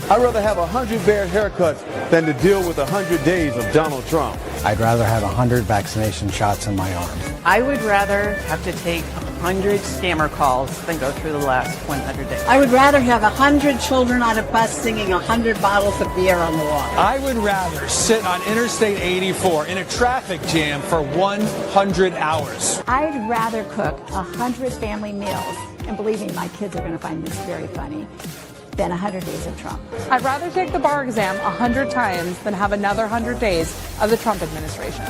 I'd rather have 100 Bear haircuts than to deal with 100 days of Donald Trump. I'd rather have 100 vaccination shots in my arm. I would rather have to take 100 scammer calls than go through the last 100 days. I would rather have 100 children on a bus singing 100 bottles of beer on the wall. I would rather sit on Interstate 84 in a traffic jam for 100 hours. I'd rather cook 100 family meals, and believe me, my kids are going to find this very funny, than 100 days of Trump. I'd rather take the bar exam 100 times than have another 100 days of the Trump administration.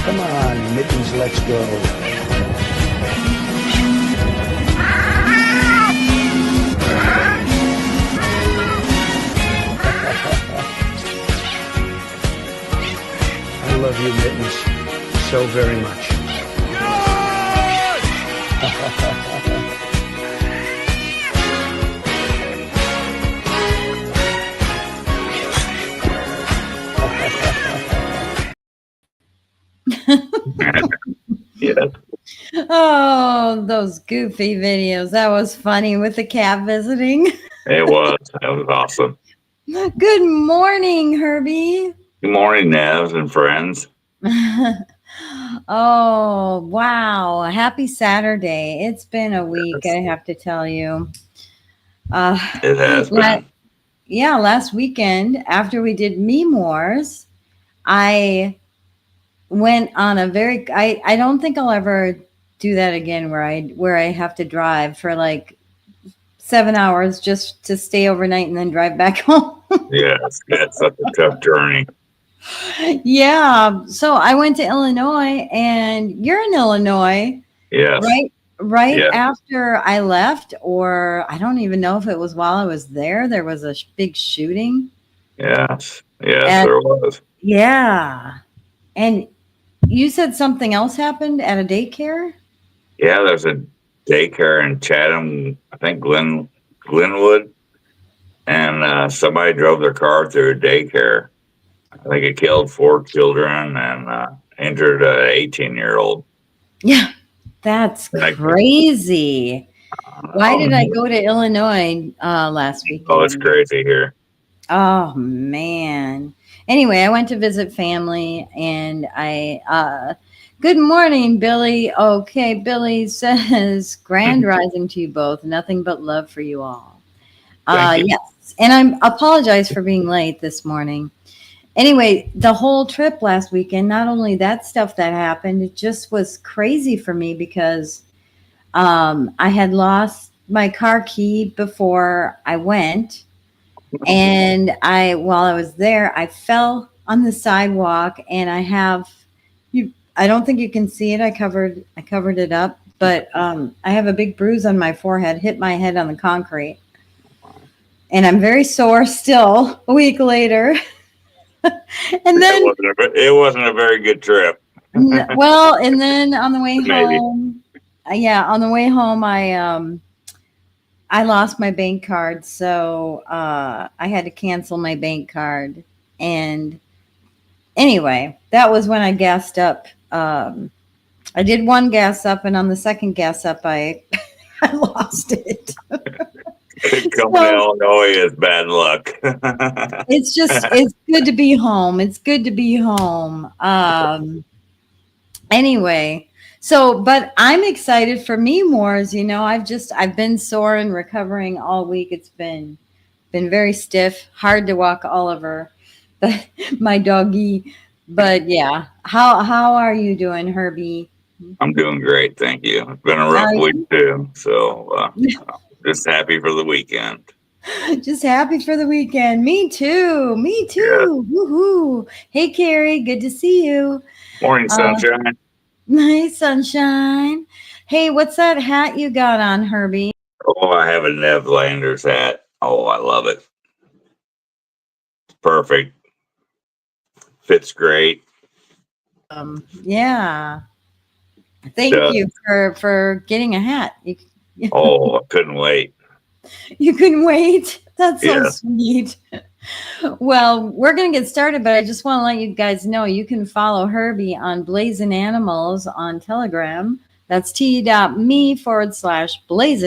Come on, Mittens, let's go. I love you, Mittens, so very much. Yes. Oh, those goofy videos. That was funny with the cat visiting. It was. That was awesome. Good morning, Herbie. Good morning, Nev and friends. Oh, wow. Happy Saturday. It's been a week, I have to tell you. It has been. Yeah, last weekend, after we did Meme Wars, I went on a very, I don't think I'll ever do that again where I have to drive for like 7 hours just to stay overnight and then drive back home. Yes, that's such a tough journey. Yeah. So I went to Illinois, and you're in Illinois. Yes. Right Yeah. after I left, or I don't even know if it was while I was there, there was a big shooting. Yes. Yes, And- there was. Yeah. And you said something else happened at a daycare? Yeah, there's a daycare in Chatham, I think Glenwood, and somebody drove their car through a daycare. I think it killed 4 children and injured an 18-year-old. Yeah. That's crazy. Why did I go to Illinois last week? Oh, it's crazy here. Oh, man. Anyway, I went to visit family, and good morning, Billy. Okay, Billy says, grand rising to you both. Nothing but love for you all. Thank you. Yes. And I apologize for being late this morning. Anyway, the whole trip last weekend, not only that stuff that happened, it just was crazy for me because I had lost my car key before I went. And while I was there, I fell on the sidewalk, and I don't think you can see it. I covered it up, but I have a big bruise on my forehead, hit my head on the concrete. And I'm very sore still a week later. And then It wasn't a very good trip. well, and then on the way Maybe. home, on the way home, I lost my bank card, so I had to cancel my bank card. And anyway, that was when I gassed up. I did one gas up, and on the second gas up, I lost it. Coming to Illinois is bad luck. It's good to be home. It's good to be home. Anyway, but I'm excited for Meme Wars. I've been sore and recovering all week. It's been very stiff, hard to walk Oliver, my doggy. But yeah, how are you doing, Herbie? I'm doing great, thank you. It's been a rough week too, so just happy for the weekend. Just happy for the weekend. Me too. Yeah. Woohoo! Hey, Carrie, good to see you. Morning, sunshine. Nice sunshine. Hey, what's that hat you got on, Herbie? Oh, I have a Nev Landers hat. Oh, I love it. It's perfect. Fits great. Yeah. Thank you for getting a hat. Oh, I couldn't wait. You can wait. That's so Yeah. sweet. Well, we're going to get started, but I just want to let you guys know you can follow Herbie on Blazing Animals on Telegram. That's t.me/Blazing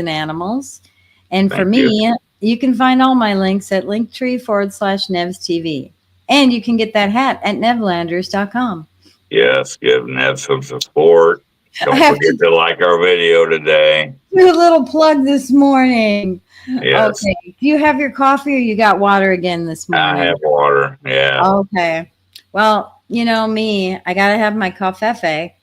Animals. And for Thank me, you can find all my links at linktree/Nevs TV. And you can get that hat at nevlanders.com. Yes, give Nev some support. Don't I have forget to like our video today. Do a little plug this morning. Yes. Okay. Do you have your coffee or you got water again this morning? I have water. Yeah. Okay. Well, you know me, I got to have my coffee.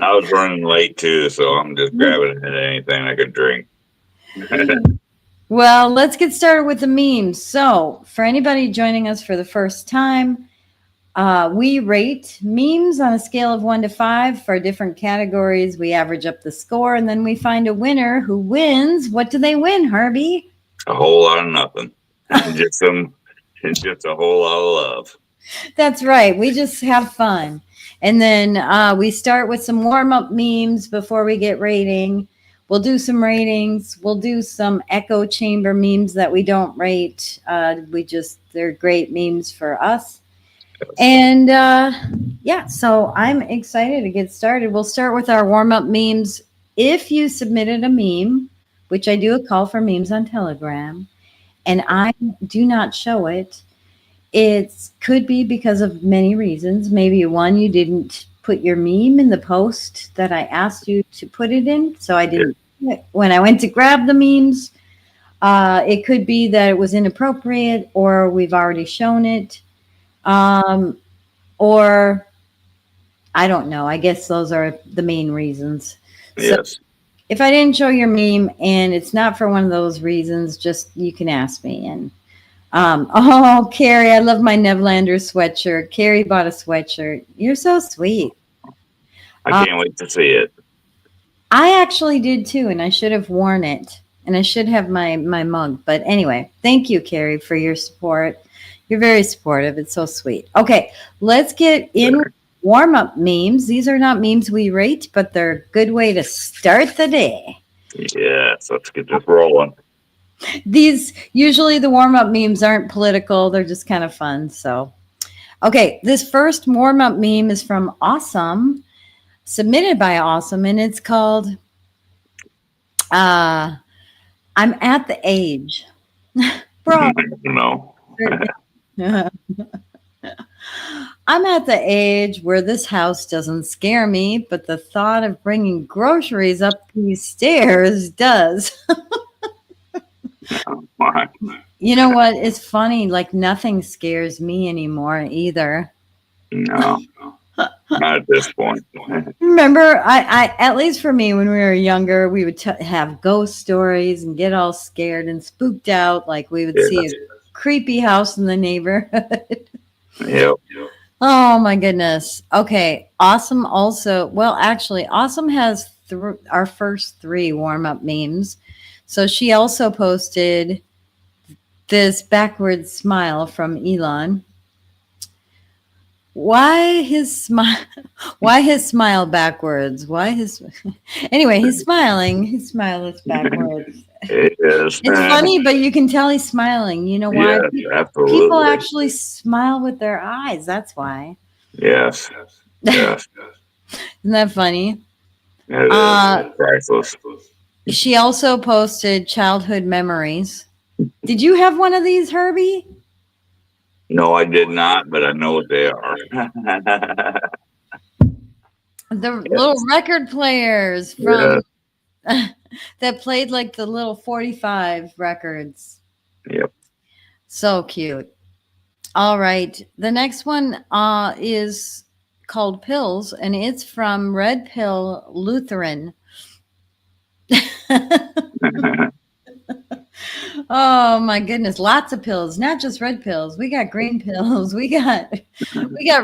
I was running late too, so I'm just grabbing at anything I could drink. Well, let's get started with the memes. So, for anybody joining us for the first time, we rate memes on a scale of 1 to 5 for different categories. We average up the score, and then we find a winner who wins. What do they win, Herbie? A whole lot of nothing. just a whole lot of love. That's right. We just have fun. And then we start with some warm-up memes before we get rating. We'll do some ratings. We'll do some echo chamber memes that we don't rate. They're great memes for us. And so I'm excited to get started. We'll start with our warm-up memes. If you submitted a meme, which I do a call for memes on Telegram, and I do not show it, it could be because of many reasons. Maybe one, you didn't put your meme in the post that I asked you to put it in, so I didn't. When I went to grab the memes, it could be that it was inappropriate, or we've already shown it, or I don't know. I guess those are the main reasons. Yes. So if I didn't show your meme and it's not for one of those reasons, just you can ask me. And Carrie, I love my Nevlander sweatshirt. Carrie bought a sweatshirt. You're so sweet. I can't wait to see it. I actually did too, and I should have worn it. And I should have my mug. But anyway, thank you, Carrie, for your support. You're very supportive. It's so sweet. Okay, let's get in warm-up memes. These are not memes we rate, but they're a good way to start the day. Yes, let's get this rolling. Usually the warm-up memes aren't political. They're just kind of fun. So, okay, this first warm-up meme is from Awesome, submitted by Awesome, and it's called I'm at the age. Bro. No. I'm at the age where this house doesn't scare me, but the thought of bringing groceries up these stairs does. Oh, my. You know what? It's funny. Like nothing scares me anymore either. No, not at this point. Remember, I at least for me, when we were younger, we would have ghost stories and get all scared and spooked out. Like we would see a creepy house in the neighborhood. Yep. Oh my goodness. Okay. Awesome. Also, well, actually, Awesome has our first 3 warm-up memes. So she also posted this backwards smile from Elon. Why his smile? Why his smile backwards? Anyway, he's smiling. His smile is backwards. It is. It's funny, but you can tell he's smiling. You know why? Yes, absolutely. People actually smile with their eyes. That's why. Yes. Yes. Isn't that funny? It is priceless. She also posted childhood memories. Did you have one of these, Herbie? No, I did not, but I know what they are. The little record players from that played like the little 45 records. Yep. So cute. All right. The next one is called Pills, and it's from Red Pill Lutheran. Oh my goodness, lots of pills, not just red pills. We got green pills, we got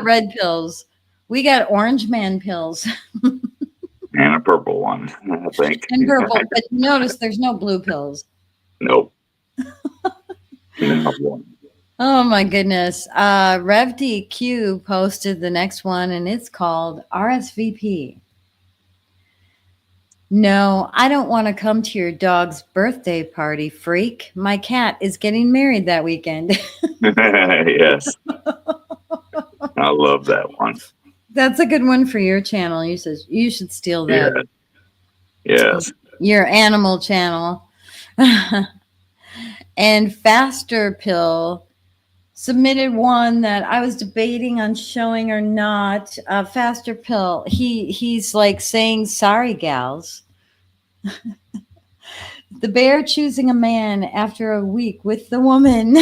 red pills, we got orange man pills. And a purple one, I think. And purple, but notice there's no blue pills. Nope. No. Oh my goodness. RevDQ posted the next one, and it's called RSVP. No, I don't want to come to your dog's birthday party, freak. My cat is getting married that weekend. Yes, I love that one. That's a good one for your channel. You should steal that. Yes. Your animal channel. And Faster Pill submitted one that I was debating on showing or not. Faster Pill. He's like saying sorry, gals. The bear choosing a man after a week with the woman.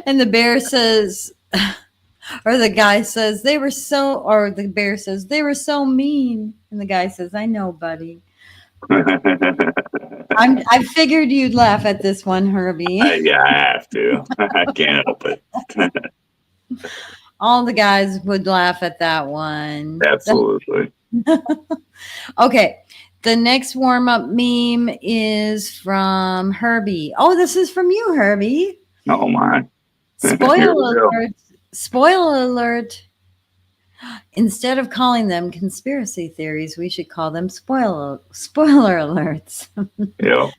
And the bear says, or the guy says, the bear says, they were so mean. And the guy says, I know, buddy. I figured you'd laugh at this one, Herbie. Yeah, I have to. I can't help it. All the guys would laugh at that one. Absolutely. Okay. The next warm-up meme is from Herbie. Oh, this is from you, Herbie. Oh, my. Spoiler alert. Spoiler alert. Instead of calling them conspiracy theories, we should call them spoiler alerts. Yeah.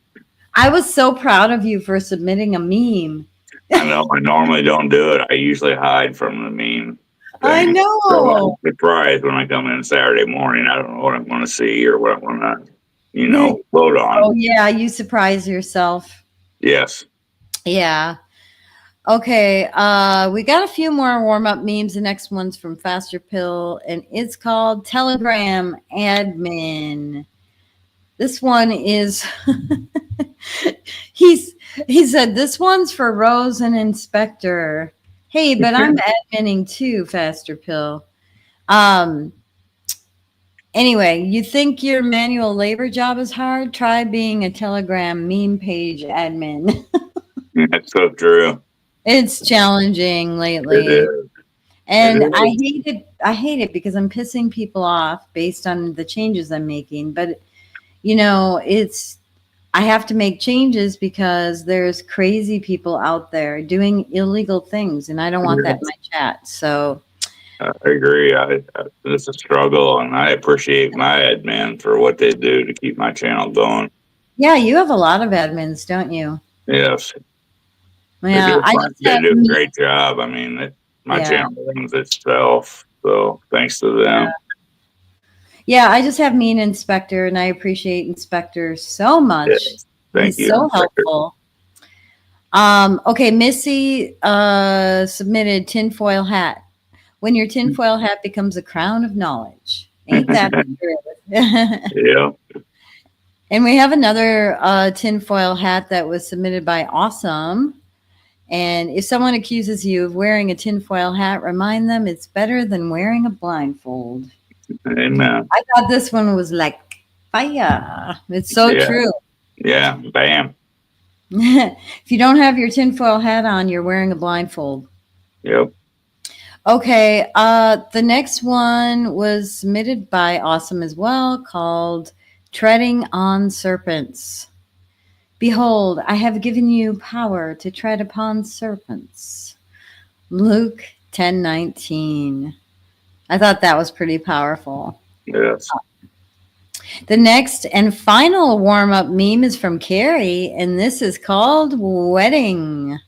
I was so proud of you for submitting a meme. I know. I normally don't do it. I usually hide from the meme. I know. So I'm surprised when I come in Saturday morning. I don't know what I'm going to see or what I'm going to, vote on. Oh, yeah. You surprise yourself. Yes. Yeah. Okay. We got a few more warm-up memes. The next one's from Faster Pill, and it's called Telegram Admin. This one is he said this one's for Rose and Inspector. Hey, but I'm adminning too, Faster Pill. Anyway, you think your manual labor job is hard? Try being a Telegram meme page admin. That's so true. It's challenging lately. It is. And It is. I hate it because I'm pissing people off based on the changes I'm making. But I have to make changes because there's crazy people out there doing illegal things, and I don't want that in my chat. So I agree. It's a struggle, and I appreciate my admin for what they do to keep my channel going. yeah, you have a lot of admins, don't you? Yes. Yeah, They do a great job. I mean, my channel runs itself, so thanks to them. Yeah, I just have me and Inspector, and I appreciate Inspector so much. Yes. Thank you. So Inspector. helpful. Okay, Missy submitted tinfoil hat. When your tinfoil hat becomes a crown of knowledge. Ain't that true? Yeah. And we have another tinfoil hat that was submitted by Awesome. And if someone accuses you of wearing a tinfoil hat, remind them it's better than wearing a blindfold. Amen. I thought this one was like fire. It's so true. Yeah. Bam. If you don't have your tinfoil hat on, you're wearing a blindfold. Yep. Okay. The next one was submitted by Awesome as well, called Treading on Serpents. Behold, I have given you power to tread upon serpents. Luke 10:19. I thought that was pretty powerful. Yes. The next and final warm-up meme is from Carrie, and this is called Wedding.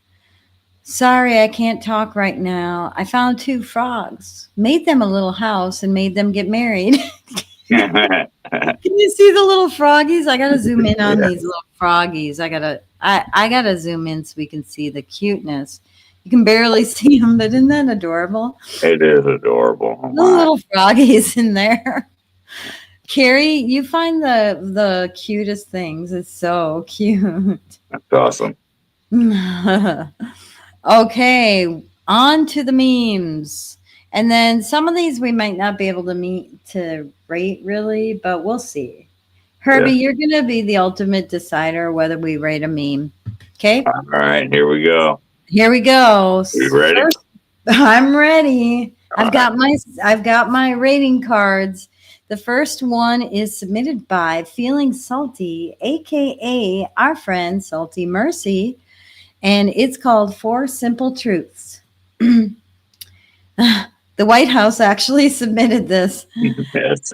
Sorry, I can't talk right now. I found 2 frogs, made them a little house, and made them get married. Can you see the little froggies? I gotta zoom in on these little froggies. I gotta zoom in so we can see the cuteness. You can barely see them, but isn't that adorable? It is adorable. Oh, The little froggies in there. Carrie, you find the cutest things. It's so cute. That's awesome. Okay, on to the memes. And then some of these we might not be able to rate really, but we'll see. Herbie, you're going to be the ultimate decider whether we rate a meme. Okay? All right, here we go. Here we go. You ready? I'm ready. All I've got my rating cards. The first one is submitted by Feeling Salty, aka our friend Salty Mercy, and it's called 4 Simple Truths. The White House actually submitted this. Yes.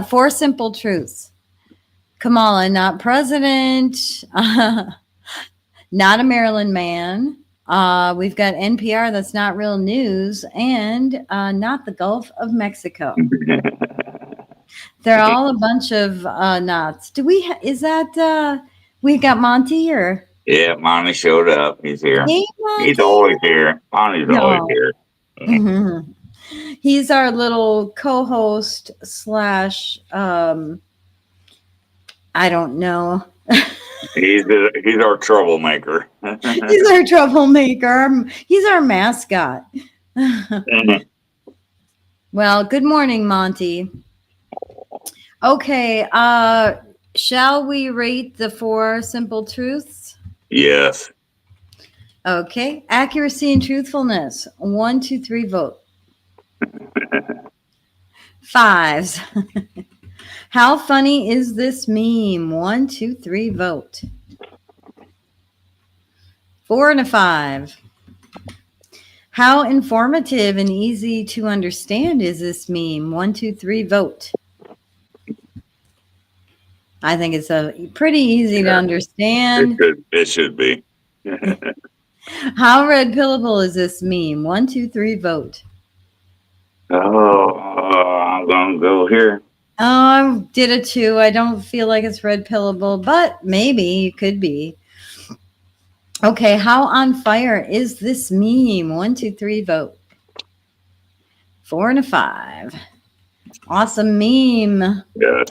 4 simple truths. Kamala, not president. Not a Maryland man. We've got NPR, that's not real news, and not the Gulf of Mexico. They're all a bunch of knots. Do we? Is that we got Monty or? Yeah, Monty showed up. He's here. Hey, Monty. He's always here. Monty's always here. Mhm. He's our little co-host slash. I don't know. He's our troublemaker. He's our troublemaker. He's our mascot. Well, good morning, Monty. Okay, shall we rate the 4 simple truths? Yes. Okay, accuracy and truthfulness. 1, 2, 3, vote. 5s. How funny is this meme? 1, 2, 3, vote. 4 and a 5. How informative and easy to understand is this meme? 1, 2, 3, vote. I think it's pretty easy to understand. It should be. How red pillable is this meme? 1, 2, 3, vote. Oh, I'm gonna go here. Oh, I did a 2. I don't feel like it's red pillable, but maybe it could be. Okay, how on fire is this meme? 1, 2, 3, vote. 4 and a 5. Awesome meme. Yeah.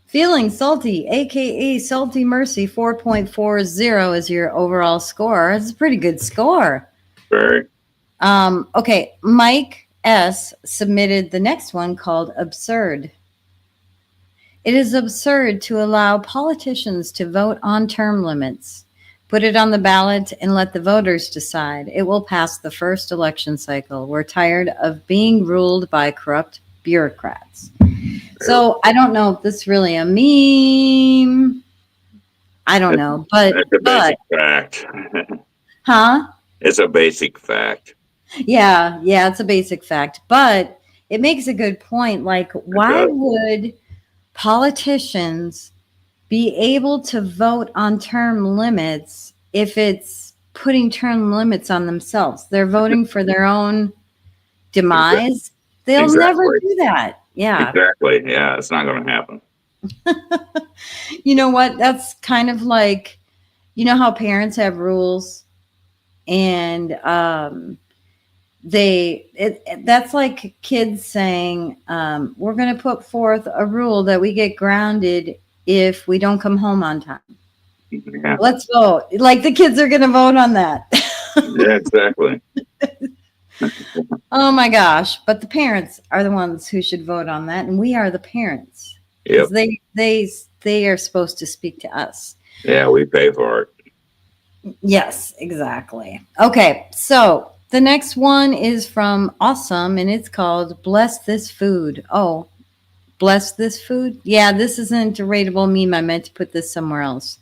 Feeling salty, aka Salty Mercy, 4.40 is your overall score. It's a pretty good score. Very. Okay, Mike S submitted the next one called Absurd. It is absurd to allow politicians to vote on term limits. Put it on the ballot and let the voters decide. It will pass the first election cycle. We're tired of being ruled by corrupt bureaucrats. So I don't know if this is really a meme. I don't know, but It's a basic fact. huh? It's a basic fact. Yeah, it's a basic fact, but it makes a good point. Like, why would politicians be able to vote on term limits if it's putting term limits on themselves? They're voting for their own demise. They'll never do that. Yeah. Exactly. Yeah, it's not going to happen. You know what? That's kind of like, you know how parents have rules and that's like kids saying, we're going to put forth a rule that we get grounded if we don't come home on time. Yeah. Let's vote. Like the kids are going to vote on that. Yeah, exactly. Oh my gosh. But the parents are the ones who should vote on that. And we are the parents. Yep. They are supposed to speak to us. Yeah, we pay for it. Yes, exactly. Okay. So the next one is from Awesome and it's called Bless This Food. Oh, bless this food. Yeah, this isn't a rateable meme. I meant to put this somewhere else,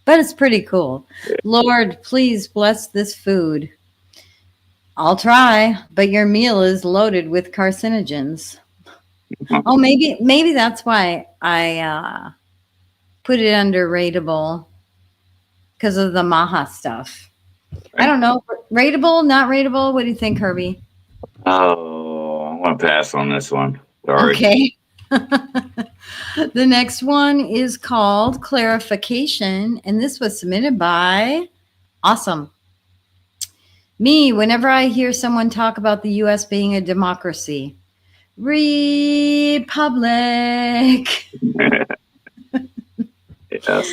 but it's pretty cool. Lord, please bless this food. I'll try, but your meal is loaded with carcinogens. Oh, maybe that's why I put it under rateable because of the Maha stuff. I don't know. Rateable, not rateable. What do you think, Herbie? Oh, I'm going to pass on this one. Sorry. Okay. The next one is called Clarification, and this was submitted by Awesome. Me, whenever I hear someone talk about the U.S. being a democracy, Republic. Yes.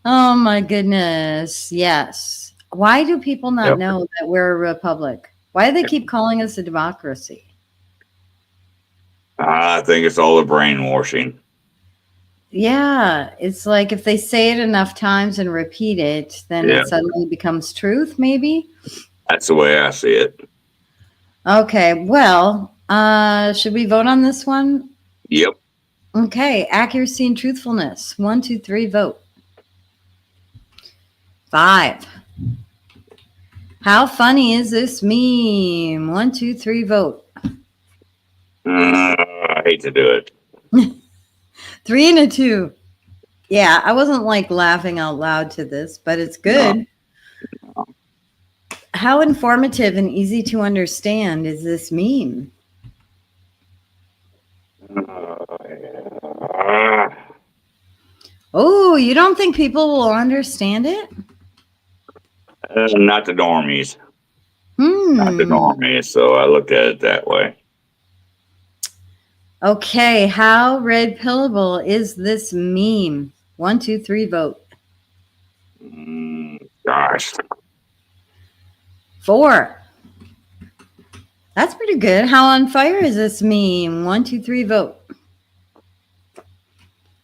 Oh my goodness. Yes. Why do people not know that we're a republic? Why do they keep calling us a democracy? I think it's all the brainwashing. Yeah. It's like if they say it enough times and repeat it, then it suddenly becomes truth, maybe? That's the way I see it. Okay. Well, should we vote on this one? Yep. Okay. Accuracy and truthfulness. 1, 2, 3, vote. 5. How funny is this meme? 1, 2, 3, vote. I hate to do it. 3 and a 2. Yeah, I wasn't like laughing out loud to this, but it's good. No. How informative and easy to understand is this meme? Oh, you don't think people will understand it? Not the normies. Not the normies. So I looked at it that way. Okay, how red pillable is this meme? 1, 2, 3, vote. Gosh. 4. That's pretty good. How on fire is this meme? 1, 2, 3, vote.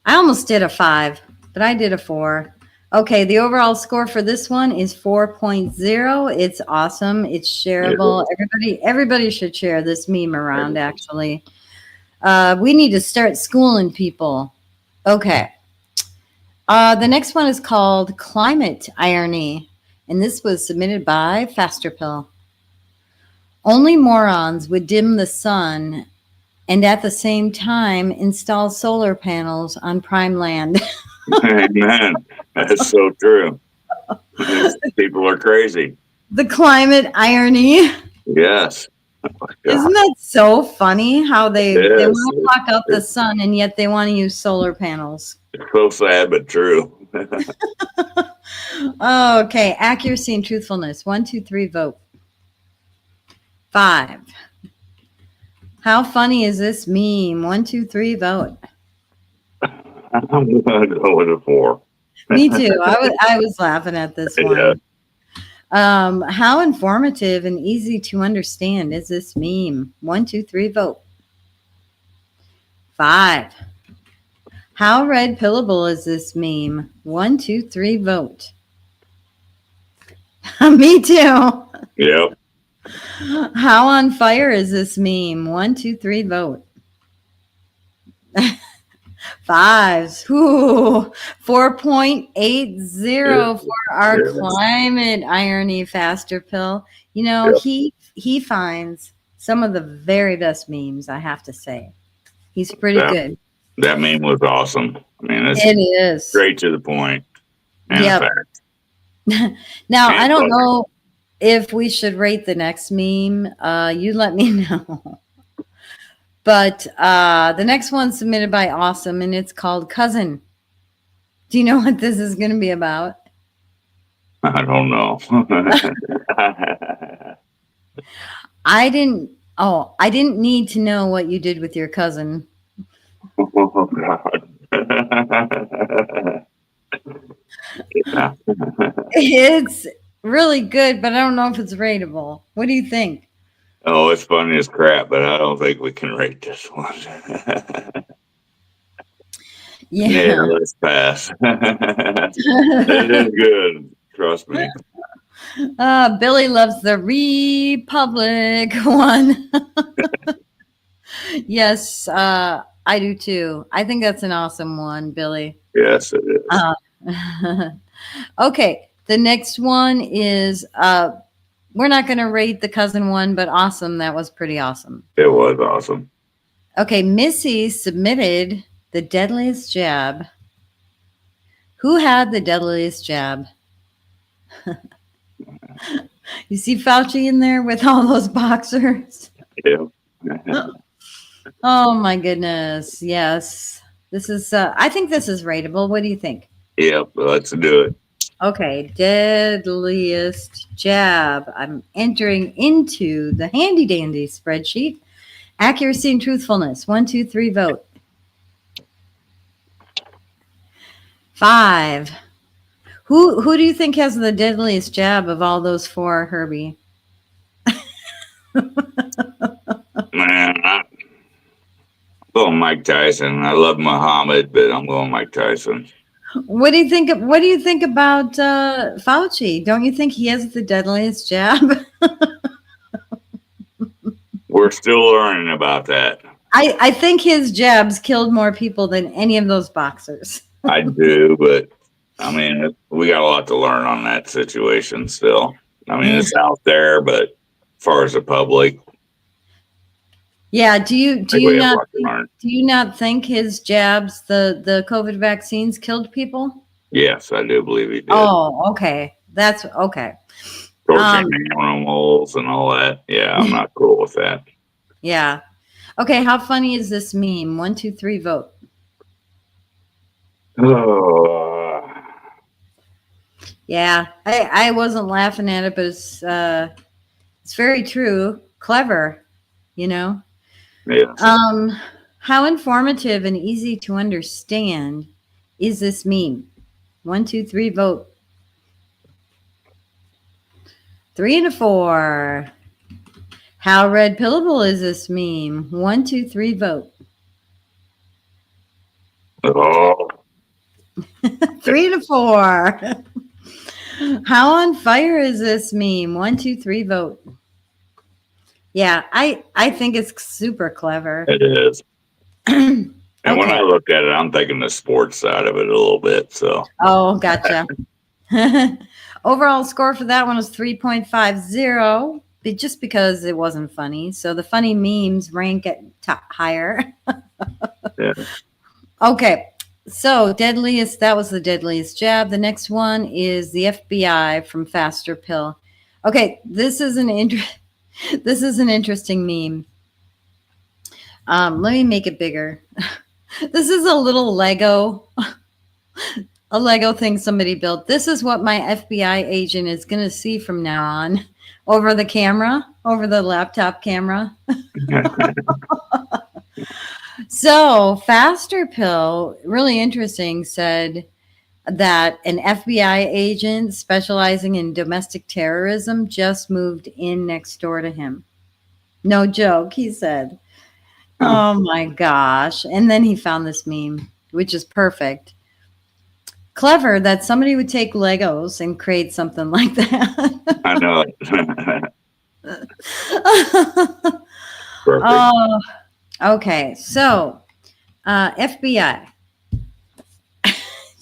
I almost did a 5, but I did a 4. Okay, the overall score for this one is 4.0. It's awesome. It's shareable. Everybody should share this meme around, actually. We need to start schooling people. Okay. The next one is called Climate Irony, and this was submitted by Faster Pill. Only morons would dim the sun and at the same time install solar panels on prime land. Amen. That's so true. People are crazy. The climate irony. Yes. Oh, isn't that so funny how they want to block out the sun and yet they want to use solar panels? It's so sad but true. Okay, accuracy and truthfulness. 1, 2, 3, vote. 5. How funny is this meme? 1, 2, 3, vote. I'm gonna go with a 4. Me too. I was laughing at this one. Yeah. How informative and easy to understand is this meme? 1, 2, 3, vote. 5. How red pillable is this meme? 1, 2, 3, vote. Me too. Yep. How on fire is this meme? 1, 2, 3, vote. 5s. Ooh, 4.80 for our climate irony Faster Pill. You know, he finds some of the very best memes, I have to say. He's pretty good. That meme was awesome. I mean, it is straight to the point. Yep. Now, I don't know if we should rate the next meme. You let me know. But the next one's submitted by Awesome, and it's called Cousin. Do you know what this is going to be about? I don't know. I didn't need to know what you did with your cousin. Oh, God. Yeah. It's really good, but I don't know if it's rateable. What do you think? Oh, it's funny as crap, but I don't think we can rate this one. Yeah, let's pass. It is good. Trust me. Billy loves the Republic one. Yes, I do too. I think that's an awesome one, Billy. Yes, it is. Okay, the next one is we're not going to rate the cousin one, but awesome. That was pretty awesome. It was awesome. Okay, Missy submitted the deadliest jab. Who had the deadliest jab? You see Fauci in there with all those boxers? Yeah. Oh my goodness. Yes. This is I think this is rateable. What do you think? Yep, let's do it. Okay, deadliest jab. I'm entering into the handy dandy spreadsheet. Accuracy and truthfulness. 1, 2, 3, vote. 5. Who do you think has the deadliest jab of all those 4, Herbie? Man, I'm going Mike Tyson. I love Muhammad, but I'm going Mike Tyson. What do you think? What do you think about Fauci? Don't you think he has the deadliest jab? We're still learning about that. I think his jabs killed more people than any of those boxers. I do, but I mean, we got a lot to learn on that situation still. I mean, it's out there, but as far as the public, Yeah. Do you We have not lots to learn. do you not think his jabs, the COVID vaccines, killed people? Yes, I do believe he did. Oh, okay. That's okay. Torturing animals and all that. Yeah, I'm not cool with that. Yeah. Okay. How funny is this meme? 1, 2, 3, vote. Oh, Yeah. I wasn't laughing at it, but it's very true. Clever, you know. yeah. How informative and easy to understand is this meme? 1, 2, 3, vote. 3 and a 4. How red pillable is this meme? 1, 2, 3, vote. Oh, 3 and a 4. How on fire is this meme? 1, 2, 3, vote. Yeah, I think it's super clever. it is. And when Okay. I look at it, I'm thinking the sports side of it a little bit. So Oh, gotcha. Overall score for that one was 3.50, just because it wasn't funny. So the funny memes rank at higher. yeah. Okay, so deadliest, that was the deadliest jab. The next one is the FBI from Faster Pill. Okay, this is an interesting meme. Let me make it bigger. This is a little Lego thing somebody built. This is what my FBI agent is going to see from now on over the camera, over the laptop camera. So Faster Pill, really interesting, said that an FBI agent specializing in domestic terrorism just moved in next door to him. No joke, he said. Oh my gosh. And then he found this meme, which is perfect. Clever that somebody would take Legos and create something like that. I know. Perfect. Oh, okay. So, FBI.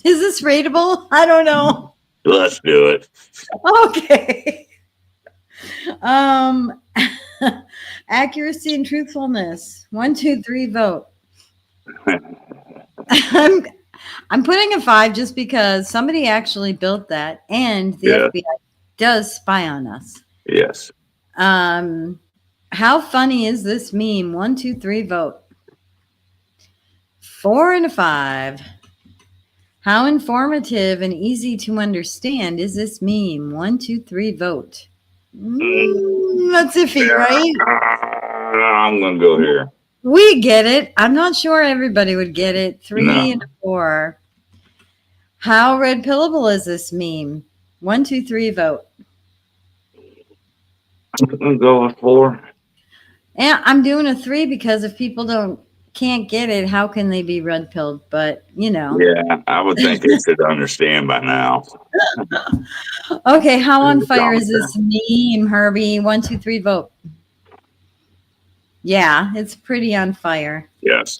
Is this rateable? I don't know. Let's do it. Okay. Accuracy and truthfulness. 1, 2, 3, vote. I'm putting a 5 just because somebody actually built that, and the FBI does spy on us. Yes. How funny is this meme? 1, 2, 3, vote. 4 and a 5. How informative and easy to understand is this meme? 1, 2, 3, vote. That's iffy, right? I'm gonna go here. We get it. I'm not sure everybody would get it. 3 and a 4. How red pillable is this meme? 1, 2, 3, vote. I'm gonna go with 4. And I'm doing a 3 because if people can't get it, how can they be red pilled? But you know. Yeah, I would think they should understand by now. Okay, how on fire is this meme, Herbie? 1, 2, 3, vote. Yeah, it's pretty on fire. Yes.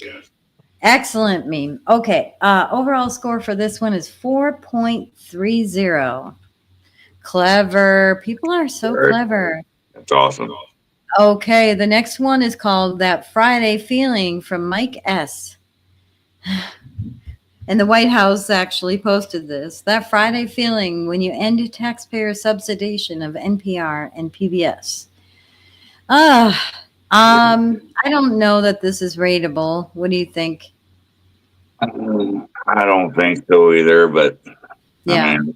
Excellent meme. Okay, overall score for this one is 4.30. Clever. People are so clever. That's awesome. Okay, the next one is called That Friday Feeling from Mike S. And the White House actually posted this. That Friday feeling when you end taxpayer subsidization of NPR and PBS. I don't know that this is rateable. What do you think? I don't think so either, but Yeah. I mean,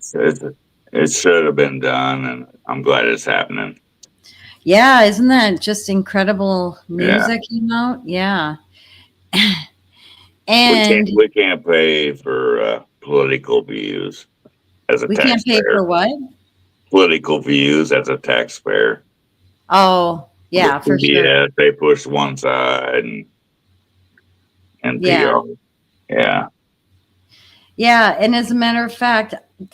it should have been done, and I'm glad it's happening. Yeah, isn't that just incredible news that came out? Yeah. And we can't pay for political views as a we taxpayer. can't pay for what? Political views as a taxpayer. Oh, yeah, for sure. Yeah, they push one side and Yeah. Yeah. Yeah, and as a matter of fact,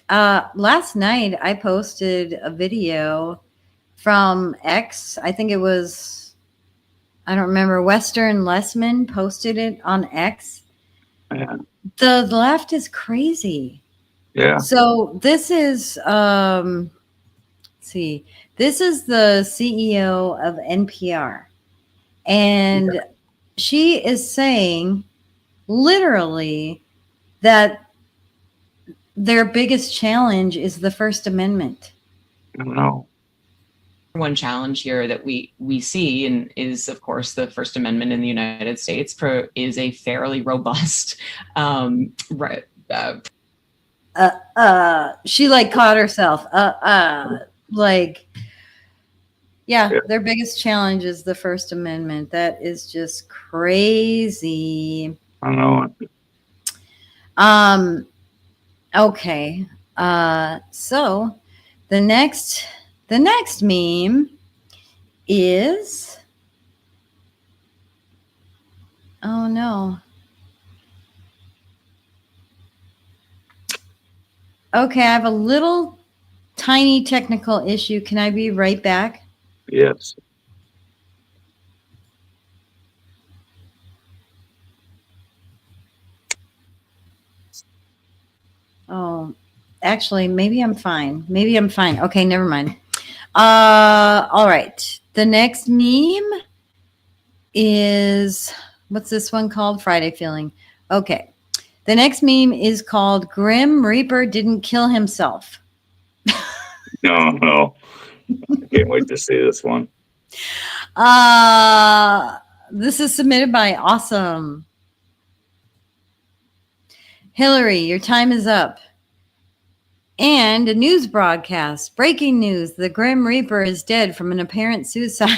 last night I posted a video from X. I think it was, I don't remember, Western Lessman posted it on X. Yeah. The left is crazy. Yeah. So this is, let's see, this is the CEO of NPR. And she is saying literally that their biggest challenge is the First Amendment. I don't know. One challenge here that we see and is, of course, the First Amendment in the United States is a fairly robust She like caught herself. Yeah, their biggest challenge is the First Amendment. That is just crazy. I know. Okay. So the next meme is, oh no. Okay, I have a little tiny technical issue. Can I be right back? Yes. Oh, actually, maybe I'm fine. Okay, never mind. All right. The next meme is, what's this one called? Friday Feeling. Okay. The next meme is called Grim Reaper Didn't Kill Himself. No. I can't wait to see this one. This is submitted by Awesome. Hillary, your time is up. And a news broadcast. Breaking news. The Grim Reaper is dead from an apparent suicide.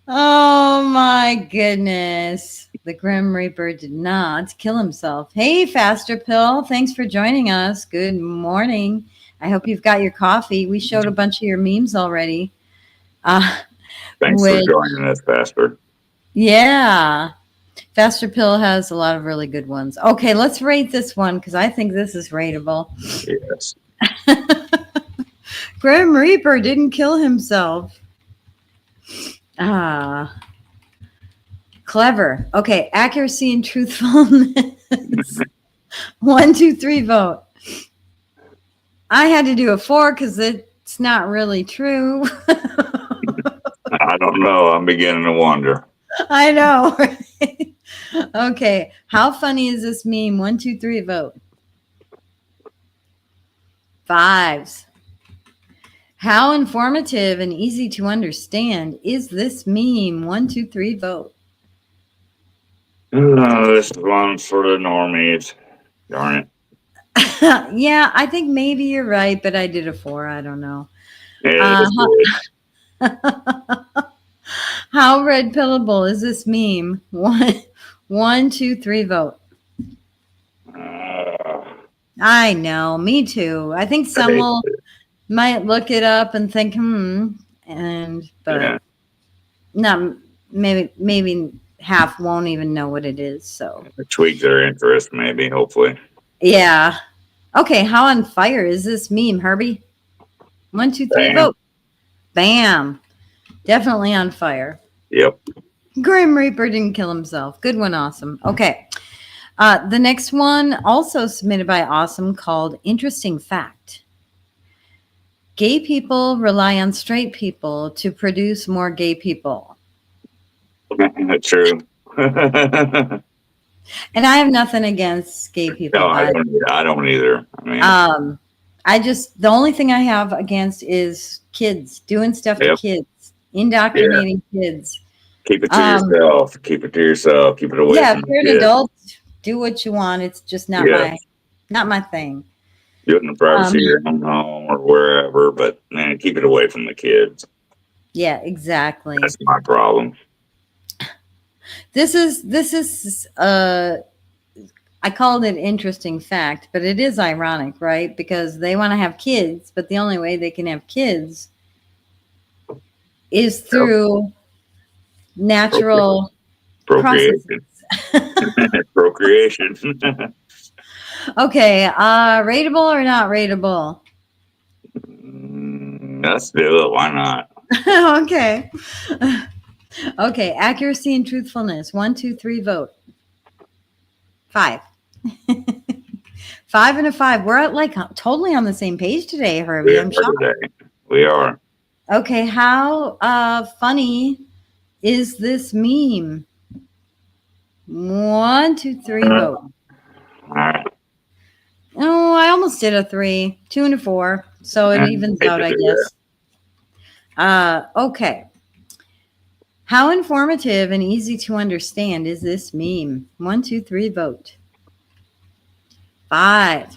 Oh my goodness. The Grim Reaper did not kill himself. Hey, Faster Pill. Thanks for joining us. Good morning. I hope you've got your coffee. We showed a bunch of your memes already. Thanks for joining us, Faster. Yeah. Faster Pill has a lot of really good ones. Okay, let's rate this one because I think this is rateable. Yes. Grim Reaper didn't kill himself. Clever. Okay, accuracy and truthfulness. 1, 2, 3 vote. I had to do a 4 because it's not really true. I don't know. I'm beginning to wonder. I know. Right? Okay, how funny is this meme? 1, 2, 3 vote. 5s. How informative and easy to understand is this meme? 1, 2, 3 vote. This is one for the normies. Darn it. Yeah, I think maybe you're right, but I did a 4. I don't know. Yeah, how red pillable is this meme? 1, 2, 3 vote. I know, me too. I think some might look it up and think, but not maybe half won't even know what it is. So tweak their interest, maybe, hopefully. Yeah. Okay, how on fire is this meme, Herbie? 1, 2, 3 vote. Bam. Definitely on fire. Yep. Grim Reaper didn't kill himself. Good one, Awesome. Okay. The next one, also submitted by Awesome, called Interesting Fact. Gay people rely on straight people to produce more gay people. True. And I have nothing against gay people. No, I don't either. I mean, the only thing I have against is kids doing stuff to kids, indoctrinating kids. Keep it to yourself. Keep it to yourself. Keep it away from if you're an adult, do what you want. It's just not my thing. Do it in the privacy of your own home or wherever, but man, keep it away from the kids. Yeah, exactly. That's my problem. This is I called it interesting fact, but it is ironic, right? Because they want to have kids, but the only way they can have kids is through natural procreation. Procreation. Okay, rateable or not rateable? Let's do it. Why not? Okay. Okay, accuracy and truthfulness. 1, 2, 3 vote. 5. 5 and a 5. We're at like totally on the same page today, Herbie. I'm shocked. We are. Okay, how funny is this meme? 1, 2, 3, vote. All right. Oh, I almost did a 3, 2, and a 4, so it evens out, I guess. Okay. How informative and easy to understand is this meme? 1, 2, 3, vote. 5.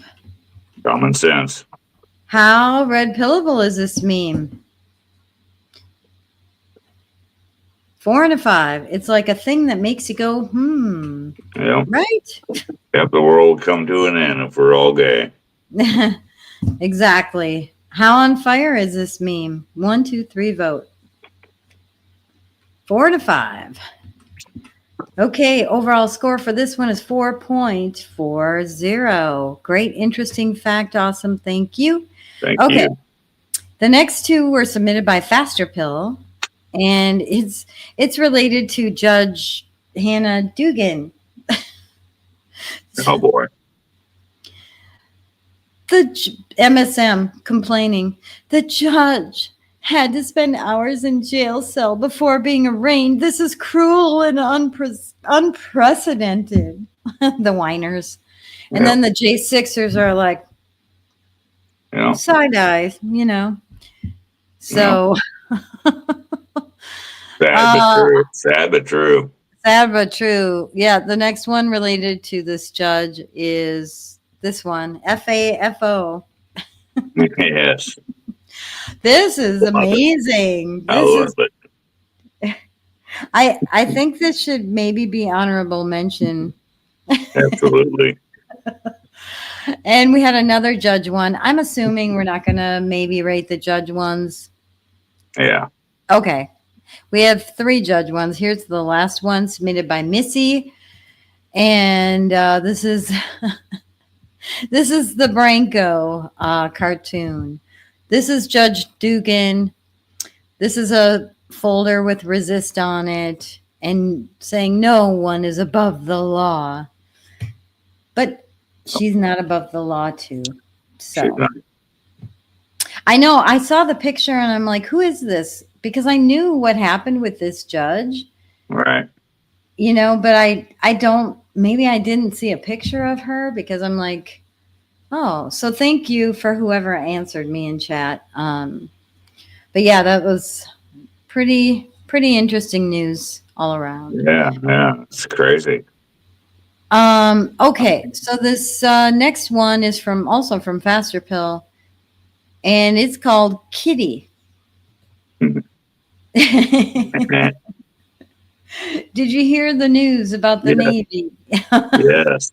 Common sense. How red pillable is this meme? 4 and a 5. It's like a thing that makes you go, Yeah. right? Yep, the world will come to an end if we're all gay. Exactly. How on fire is this meme? 1, 2, 3, vote. 4 to 5. Okay, overall score for this one is 4.40. Great, interesting fact. Awesome. Thank you. Thank Okay. you. The next two were submitted by Faster Pill, and it's related to Judge Hannah Dugan. Oh boy. The MSM complaining the judge had to spend hours in jail cell before being arraigned. This is cruel and unprecedented. The whiners. And then the J6ers are like, side eyes, So Sad but true. Sad but true. Sad but true. Yeah, the next one related to this judge is this one, FAFO. Yes. This is amazing. I love it. I think this should maybe be honorable mention. Absolutely. And we had another judge one. I'm assuming we're not going to maybe rate the judge ones. Yeah. Okay. We have 3 judge ones. Here's the last one submitted by Missy. And this is this is the Branko cartoon. This is Judge Dugan. This is a folder with resist on it and saying no one is above the law. But she's not above the law too. So I know I saw the picture and I'm like, who is this? Because I knew what happened with this judge. Right. But I don't, maybe I didn't see a picture of her because I'm like, oh, so thank you for whoever answered me in chat. But yeah, that was pretty interesting news all around. Yeah, it's crazy. Okay, so this next one is also from Faster Pill, and it's called Kitty. Did you hear the news about the Navy? Yes.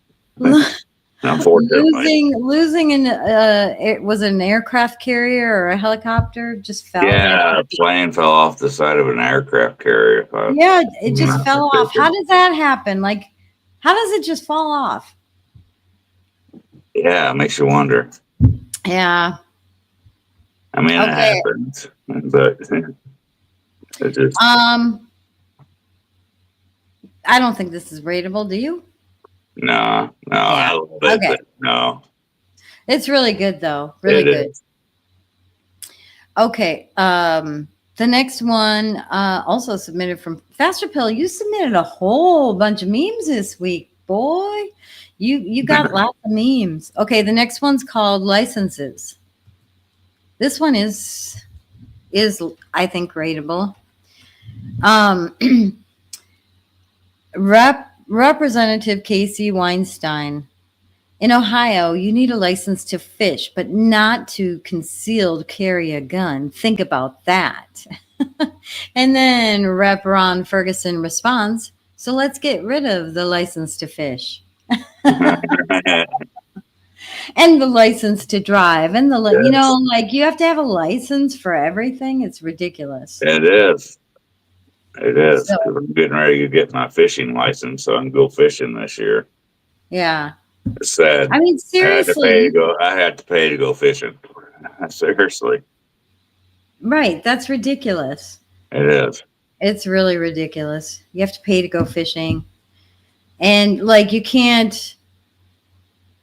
Unfortunately. Losing it was an aircraft carrier or a helicopter just fell. Yeah, a plane fell off the side of an aircraft carrier. Yeah, it just fell off. How does that happen? Like, how does it just fall off? Yeah, it makes you wonder. Yeah. I mean, it happens, but it just. I don't think this is rateable. Do you? No, I love it. Okay. But no. It's really good though. Really good. Okay. The next one, also submitted from Faster Pill. You submitted a whole bunch of memes this week, boy. You got lots of memes. Okay, the next one's called Licenses. This one is I think rateable. Representative Casey Weinstein. In Ohio, you need a license to fish, but not to concealed carry a gun. Think about that. And then Rep. Ron Ferguson responds, so let's get rid of the license to fish. And the license to drive. And you have to have a license for everything. It's ridiculous. It is. It is. So, I'm getting ready to get my fishing license so I can go fishing this year. Yeah. It's sad. I mean, seriously. I had to pay to go fishing. Seriously. Right. That's ridiculous. It is. It's really ridiculous. You have to pay to go fishing. And you can't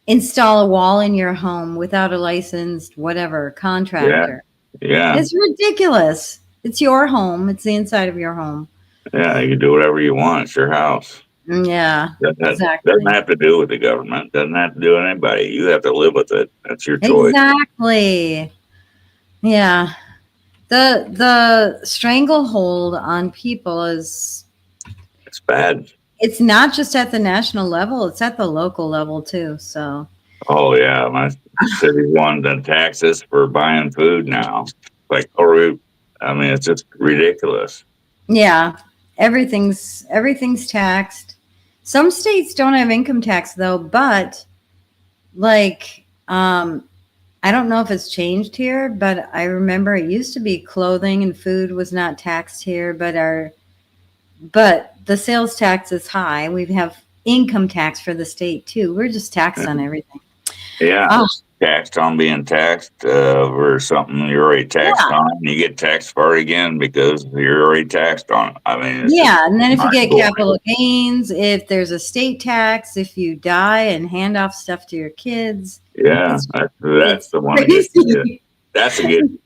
install a wall in your home without a licensed whatever contractor. Yeah. It's ridiculous. It's your home. It's the inside of your home. Yeah, you can do whatever you want. It's your house. Yeah, Doesn't exactly. have to do with the government. Doesn't have to do with anybody. You have to live with it. That's your choice. Exactly. Yeah. The stranglehold on people is, It's bad. it's not just at the national level, it's at the local level too. So Oh yeah, my city wanted to tax us for buying food now. Like, I mean, it's just ridiculous. yeah, everything's taxed. Some states don't have income tax though, but like I don't know if it's changed here, but I remember it used to be clothing and food was not taxed here, but the sales tax is high. We have income tax for the state too. We're just taxed on everything. Yeah, Oh. taxed on being taxed over something you're already taxed on. You get taxed for it again because you're already taxed on it. I mean, it's Yeah, and then if you get mind-blowing. capital gains, if there's a state tax, if you die and hand off stuff to your kids. Yeah, that's the one. That gets me. Crazy.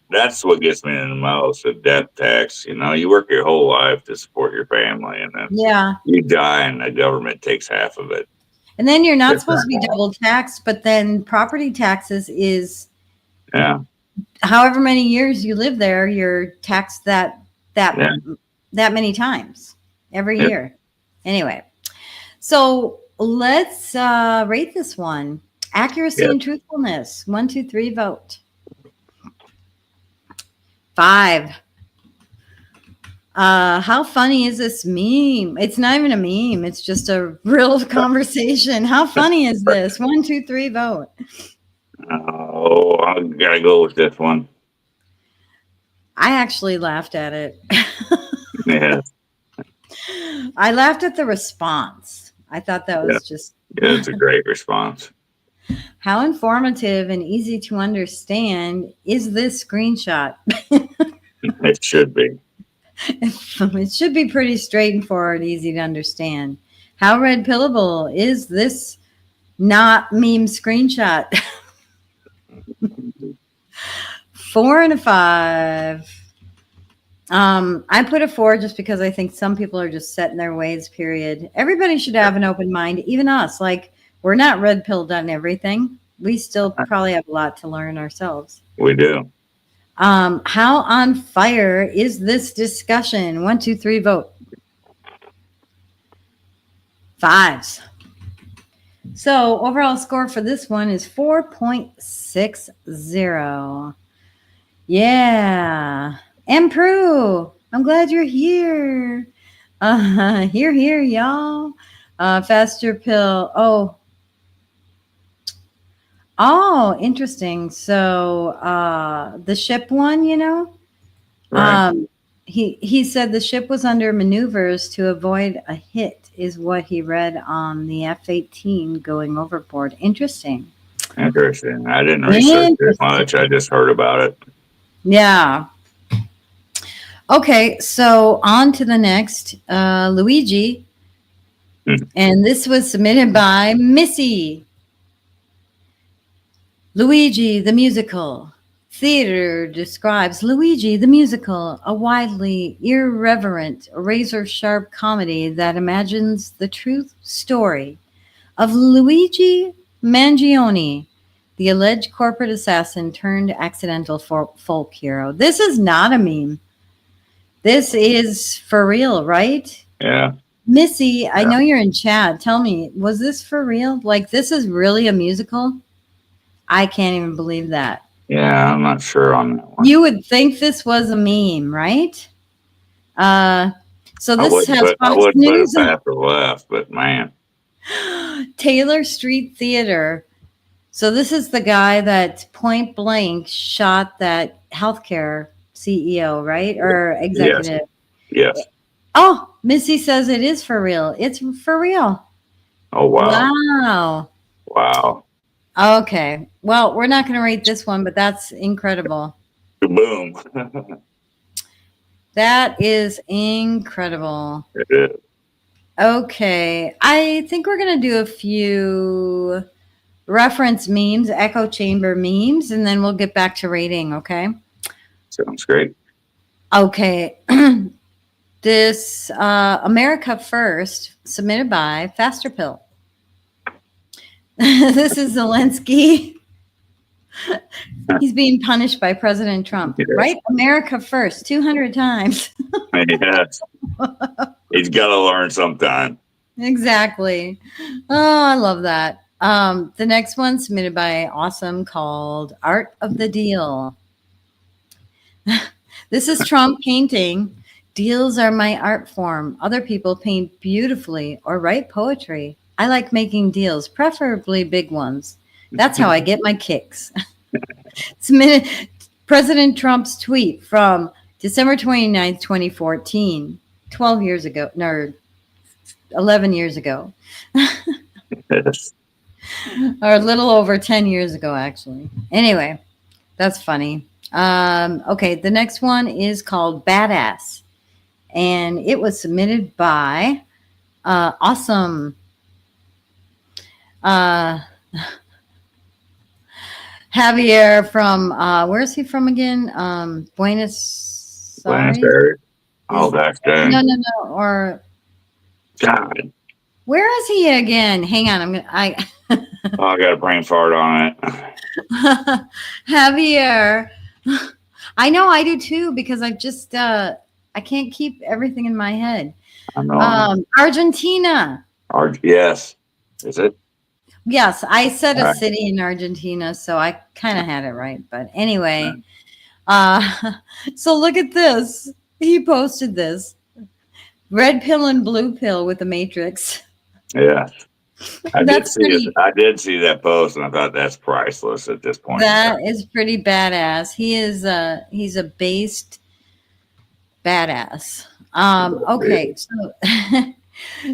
That's what gets me in the most, the death tax. You know, you work your whole life to support your family, and then Yeah. you die, and the government takes half of it. And then you're not It's supposed to be not. double taxed, but then property taxes is Yeah, however many years you live there, you're taxed that Yeah. many times every Yep. year. Anyway, so let's rate this one. Accuracy Yep. and truthfulness. 1, 2, 3, vote. 5. How funny is this meme? It's not even a meme. It's just a real conversation. How funny is this? 1, 2, 3, vote. oh, I gotta go with this one. I actually laughed at it. Yeah, I laughed at the response. I thought that was just it's a great response. how informative and easy to understand is this screenshot? It should be. It should be pretty straightforward, easy to understand. How red pillable is this not meme screenshot? 4 and a 5. I put a 4 just because I think some people are just set in their ways, period. Everybody should have an open mind, even us. Like, we're not red pilled on everything. We still probably have a lot to learn ourselves. We do. How on fire is this discussion? 1, 2, 3, vote. 5s. So overall score for this one is 4.60. Yeah. And Prue, I'm glad you're here. Here, y'all. Faster pill. Oh, interesting. So the ship one, you know, Right. he said the ship was under maneuvers to avoid a hit, is what he read on the F-18 going overboard. Interesting. Interesting. I didn't research it much. I just heard about it. Yeah. Okay, so on to the next, Luigi. And this was submitted by Missy. Luigi the Musical. Theater describes Luigi the Musical, a widely irreverent, razor-sharp comedy that imagines the true story of Luigi Mangione, the alleged corporate assassin turned accidental folk hero. This is not a meme. This is for real, right? Yeah. Missy, I know you're in chat. Tell me, was this for real? Like, this is really a musical? I can't even believe that. Yeah, I'm not sure on that one. You would think this was a meme, right? So this has I Fox would put News. it past the left, but man. Taylor Street Theater. So this is the guy that point blank shot that healthcare CEO, right? Or executive. Yes. Oh, Missy says it is for real. It's for real. Oh, wow. Wow. Wow. Okay. Well, we're not going to rate this one, but that's incredible. Boom. That is incredible. It is. Okay. I think we're going to do a few reference memes, echo chamber memes, and then we'll get back to rating, okay? Sounds great. Okay. This America First, submitted by Faster Pill. This is Zelensky. He's being punished by President Trump. Yes. Right? America First, 200 times. Yes. He's got to learn sometime. Exactly. Oh, I love that. The next one submitted by Awesome, called Art of the Deal. This is Trump painting. Deals are my art form. Other people paint beautifully or write poetry. I like making deals, preferably big ones. That's how I get my kicks. Submitted President Trump's tweet from December 29th, 2014, 12 years ago, no, 11 years ago. Yes. Or a little over 10 years ago, actually. Anyway, that's funny. Okay, the next one is called Badass. And it was submitted by Awesome. Javier from, where is he from again? Buenos Aires? Oh, that's dang. No. Or God. where is he again? Hang on, I got a brain fart on it. Javier. I know, I do too, because I just I can't keep everything in my head. I know. Argentina. Yes. Is it? Yes, I said a Right. city in Argentina, so I kind of had it right. But anyway, so look at this. He posted this. Red pill and blue pill with the Matrix. Yeah. I did That's see pretty- it. I did see that post, and I thought that's priceless at this point. That is pretty badass. He's a based badass. Okay, so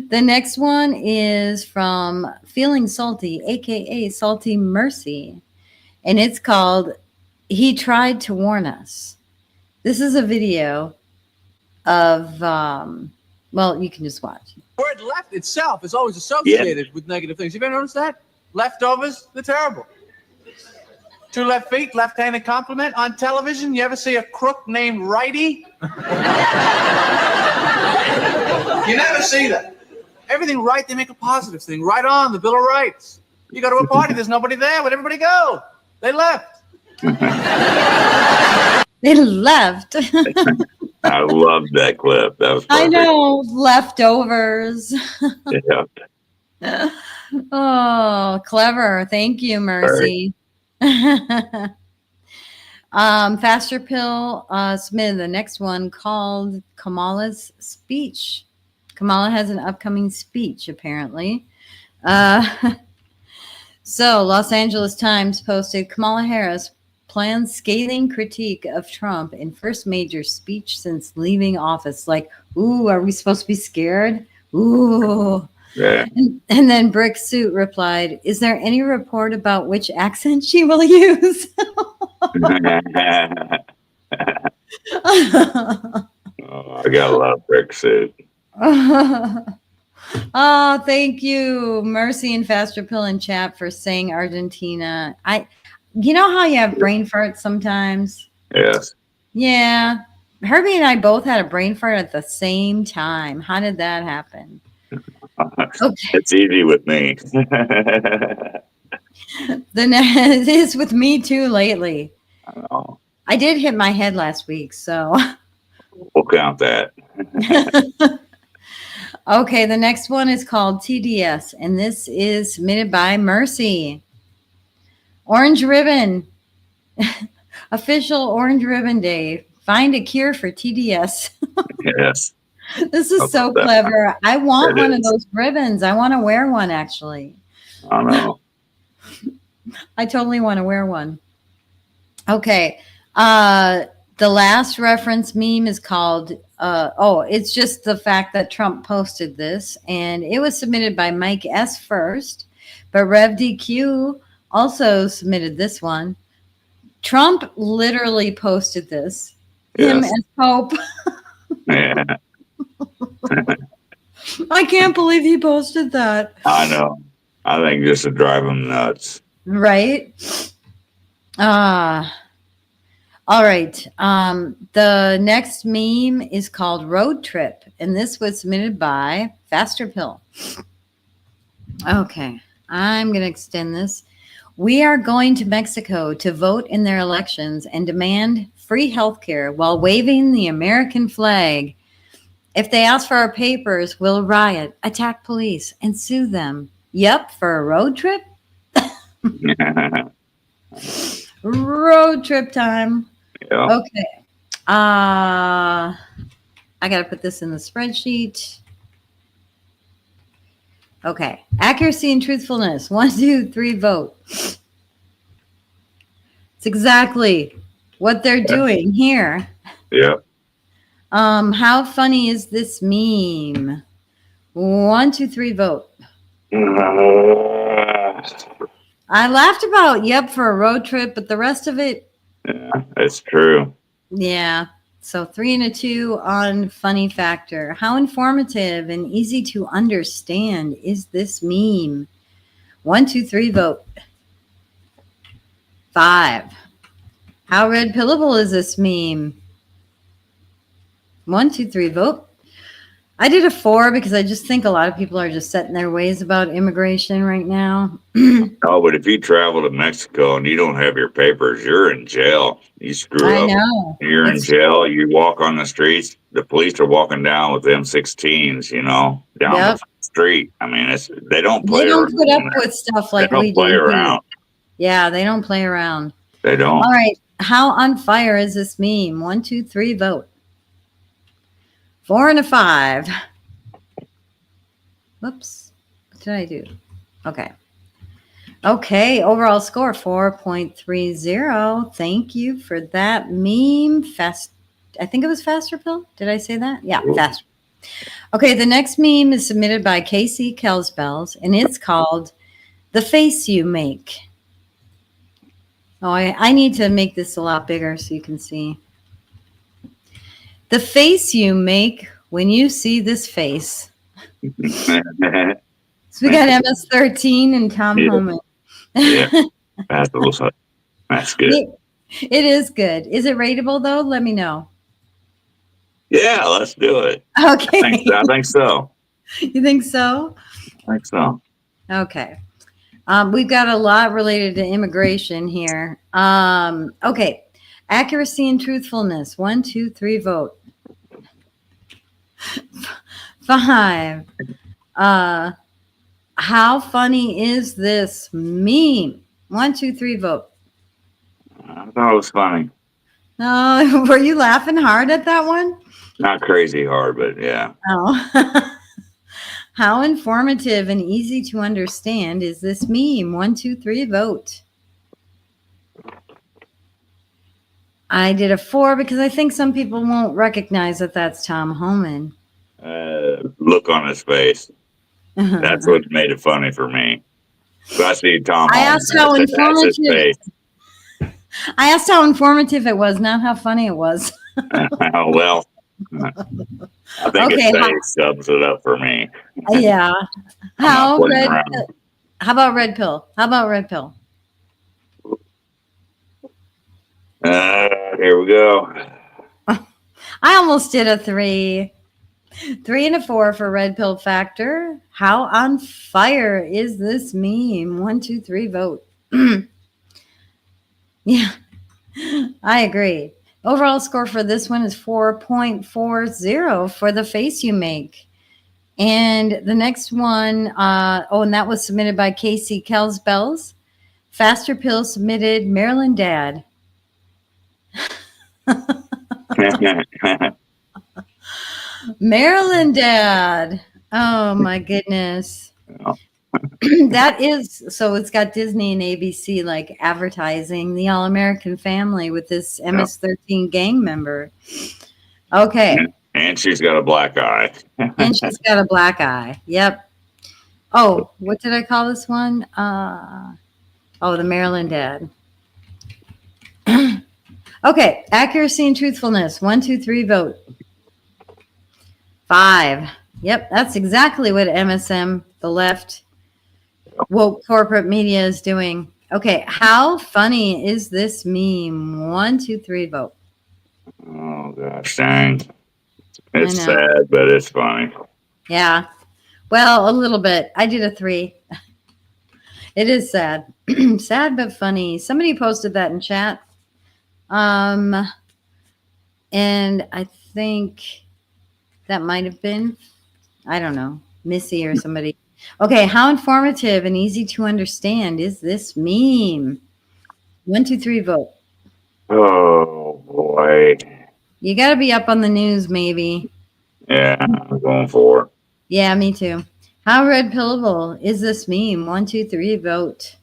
the next one is from Feeling Salty, aka Salty Mercy, and it's called He Tried to Warn Us. This is a video of well, you can just watch. The word left itself is always associated with negative things. Have you ever noticed that? Leftovers, they're terrible. Two left feet, left-handed compliment on television. You ever see a crook named Righty? You never see that. Everything right, they make a positive thing. Right on, the Bill of Rights. You go to a party, there's nobody there. Where'd everybody go? They left. They left. I loved that clip. That was I perfect. know, leftovers. Yeah. Oh, clever. Thank you, Mercy. Faster Pill submitted the next one called Kamala's Speech. Kamala has an upcoming speech, apparently. So, Los Angeles Times posted Kamala Harris plans scathing critique of Trump in first major speech since leaving office. Like, ooh, are we supposed to be scared? Ooh. Yeah. And then Brick Suit replied, is there any report about which accent she will use? Oh, I got a lot of brick suit. Oh, thank you, Mercy and Faster Pill in chat for saying Argentina. You know how you have brain farts sometimes? Yes. Yeah. Herbie and I both had a brain fart at the same time. How did that happen? Okay. It's easy with me. It is with me too lately. I know. I did hit my head last week, so. We'll count that. Okay, the next one is called TDS, and this is submitted by Mercy. Orange Ribbon. Official Orange Ribbon Day. Find a cure for TDS. Yes. This is so That- clever. I want It one of is. those ribbons. I want to wear one, actually. I know. I totally want to wear one. Okay. The last reference meme is called, it's just the fact that Trump posted this, and it was submitted by Mike S. first, but RevDQ also submitted this one. Trump literally posted this. Him Yes. as Pope. Yeah. I can't believe he posted that. I know. I think just to drive them nuts. Right? All right. The next meme is called Road Trip, and this was submitted by Faster Pill. Okay, I'm going to extend this. We are going to Mexico to vote in their elections and demand free health care while waving the American flag. If they ask for our papers, we'll riot, attack police, and sue them. Yep, for a road trip? Road trip time. Yeah. Okay. I got to put this in the spreadsheet. Okay. Accuracy and truthfulness. 1, 2, 3, vote. It's exactly what they're doing here. Yeah. How funny is this meme? 1, 2, 3, vote. I laughed about yep for a road trip, but the rest of it. Yeah, that's true. Yeah. So 3 and a 2 on funny factor. How informative and easy to understand is this meme? 1, 2, 3, vote. 5. How red pillable is this meme? 1, 2, 3, vote. I did a 4 because I just think a lot of people are just set in their ways about immigration right now. Oh, but if you travel to Mexico and you don't have your papers, you're in jail. You screw I up. know. You're in jail. You walk on the streets. The police are walking down with M16s, down Yep. the street. I mean, they don't play They don't around. put up with stuff like they don't we play do. around. Yeah, they don't play around. They don't. All right. How on fire is this meme? 1, 2, 3, vote. 4 and a 5. Whoops. What did I do? Okay. Okay. Overall score 4.30. Thank you for that meme. I think it was Faster Pill. Did I say that? Yeah, Faster. Okay. The next meme is submitted by Casey Kelsbells, and it's called The Face You Make. Oh, I need to make this a lot bigger so you can see. The face you make when you see this face. So we got MS-13 and Tom Homan. Yeah, that's good. It is good. Is it rateable though? Let me know. Yeah, let's do it. Okay. I think so. You think so? I think so. Okay. We've got a lot related to immigration here. Okay. Accuracy and truthfulness. 1, 2, 3, vote. 5. How funny is this meme? 1, 2, 3, vote. I thought it was funny. Were you laughing hard at that one? Not crazy hard, but yeah. Oh. How informative and easy to understand is this meme? 1, 2, 3, vote. I did a 4 because I think some people won't recognize that that's Tom Homan. Look on his face. That's what made it funny for me. So I see Tom Homan. I asked how informative it was, not how funny it was. Well, I think it sums it up for me. Yeah. How about red pill? Here we go. I almost did a 3. 3 and a 4 for red pill factor. How on fire is this meme? 1, 2, 3, vote. Yeah, I agree. Overall score for this one is 4.40 for the face you make. And the next one, and that was submitted by Casey Kelsbells. Faster Pill submitted Maryland Dad. Maryland Dad. Oh my goodness. That is, so it's got Disney and ABC like advertising the All-American Family with this MS-13 gang member. Okay. And she's got a black eye. And she's got a black eye. Yep. Oh, what did I call this one? The Maryland Dad. Okay. Accuracy and truthfulness. 1, 2, 3, vote. 5. Yep. That's exactly what MSM, the left, woke corporate media is doing. Okay, how funny is this meme? 1, 2, 3, vote. Oh gosh, dang! It's I know. sad, but it's funny. Yeah. Well, a little bit. I did a 3. It is sad. Sad but funny. Somebody posted that in chat. And I think that might have been, I don't know, Missy or somebody. Okay, how informative and easy to understand is this meme? 1, 2, 3, vote. Oh boy. You got to be up on the news, maybe. Yeah, I'm going for it. Yeah, me too. How red pillable is this meme? 1, 2, 3, vote.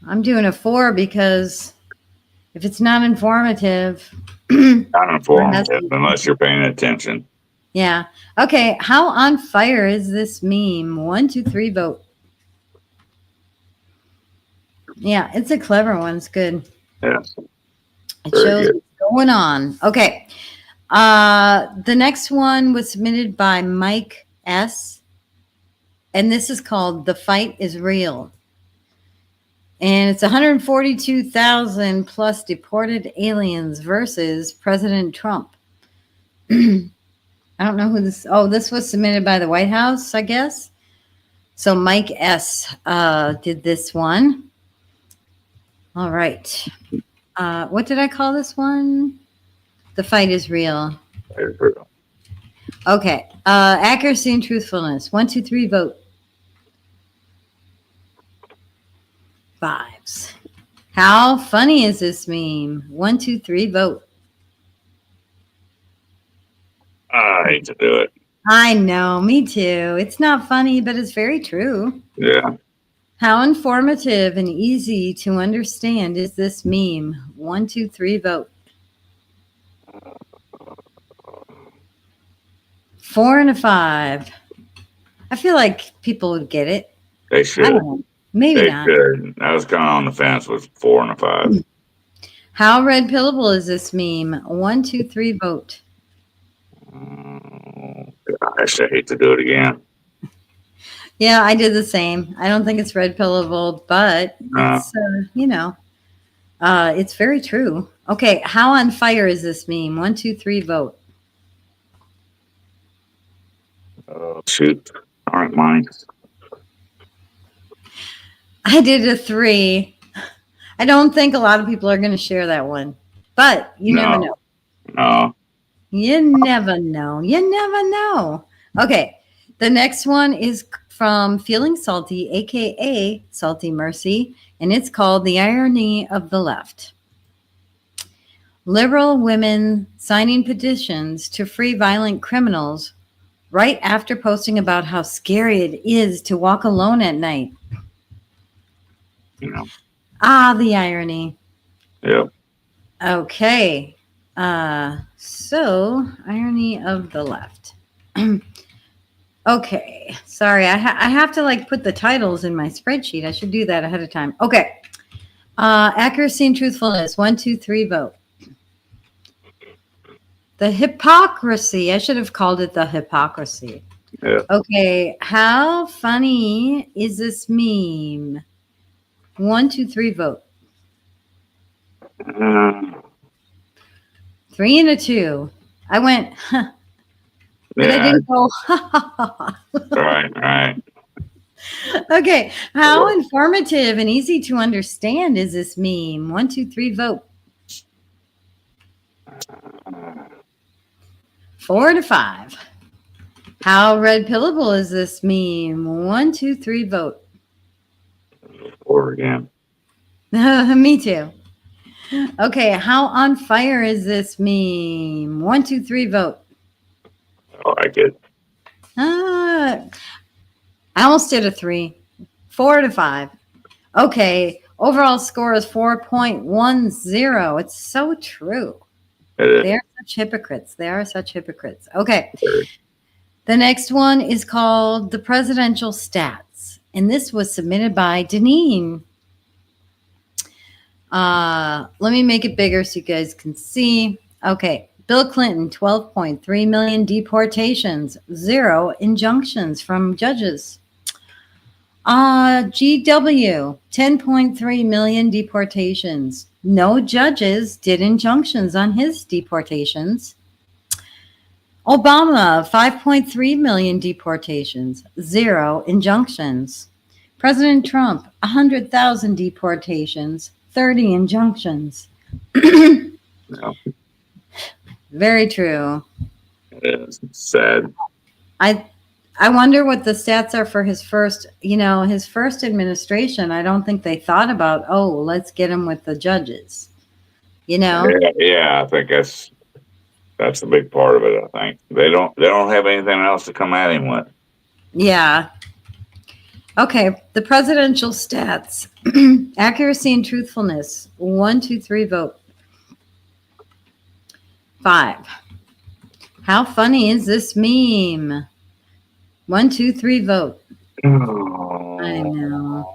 I'm doing a 4 because if it's not informative, Not informative unless you're paying attention. yeah. Okay, how on fire is this meme? 1, 2, 3, vote. Yeah, it's a clever one. It's good. Yeah. It Very shows good. what's going on. Okay. The next one was submitted by Mike S. And this is called The Fight is Real. And it's 142,000 plus deported aliens versus President Trump. I don't know who this. Oh, this was submitted by the White House, I guess. So Mike S. Did this one. All right. What did I call this one? The Fight is Real. Okay. Accuracy and truthfulness. 1, 2, 3, vote. 5s. How funny is this meme? 1, 2, 3, vote. I hate to do it. I know, me too. It's not funny, but it's very true. Yeah. How informative and easy to understand is this meme? 1, 2, 3, vote. 4 and a 5. I feel like people would get it. They I should. don't know. Maybe They not. should. I was kind of on the fence with 4 and a 5. How red pillable is this meme? 1, 2, 3, vote. Gosh, I hate to do it again. Yeah, I did the same. I don't think it's red pillable, but it's, it's very true. Okay, how on fire is this meme? 1, 2, 3, vote. Oh, shoot. All right, mine. I did a 3. I don't think a lot of people are going to share that one, but you never know. No. You never know. You never know. Okay, the next one is from Feeling Salty, aka Salty Mercy, and it's called The Irony of the Left. Liberal women signing petitions to free violent criminals right after posting about how scary it is to walk alone at night. Yeah. Ah, the irony. Yep. Okay. So, irony of the left. Okay. Sorry, I have to put the titles in my spreadsheet. I should do that ahead of time. Okay. Accuracy and truthfulness. 1, 2, 3, vote. The hypocrisy. I should have called it the hypocrisy. Yeah. Okay. How funny is this meme? 1, 2, 3, vote. 3 and a 2. I went, huh. But I didn't go, Right. Okay. How informative and easy to understand is this meme? 1, 2, 3, vote. 4 to 5. How red pillable is this meme? 1, 2, 3, vote. 4 again. Me too. Okay, how on fire is this meme? 1, 2, 3, vote. I like it. I almost did a 3. 4 to 5. Okay, overall score is 4.10. It's so true. They are such hypocrites. They are such hypocrites. Okay. The next one is called The Presidential Stats. And this was submitted by Deneen. Let me make it bigger so you guys can see. Okay. Bill Clinton, 12.3 million deportations, 0 injunctions from judges. GW, 10.3 million deportations. No judges did injunctions on his deportations. Obama, 5.3 million deportations, 0 injunctions. President Trump, 100,000 deportations, 30 injunctions. No, Very true. it's sad. I wonder what the stats are for his first administration. I don't think they thought about, let's get him with the judges. Yeah, I think that's a big part of it. I think they don't have anything else to come at him with. Yeah. Okay, the presidential stats. Accuracy and truthfulness. 1, 2, 3 vote. 5. How funny is this meme? 1, 2, 3 vote. I know.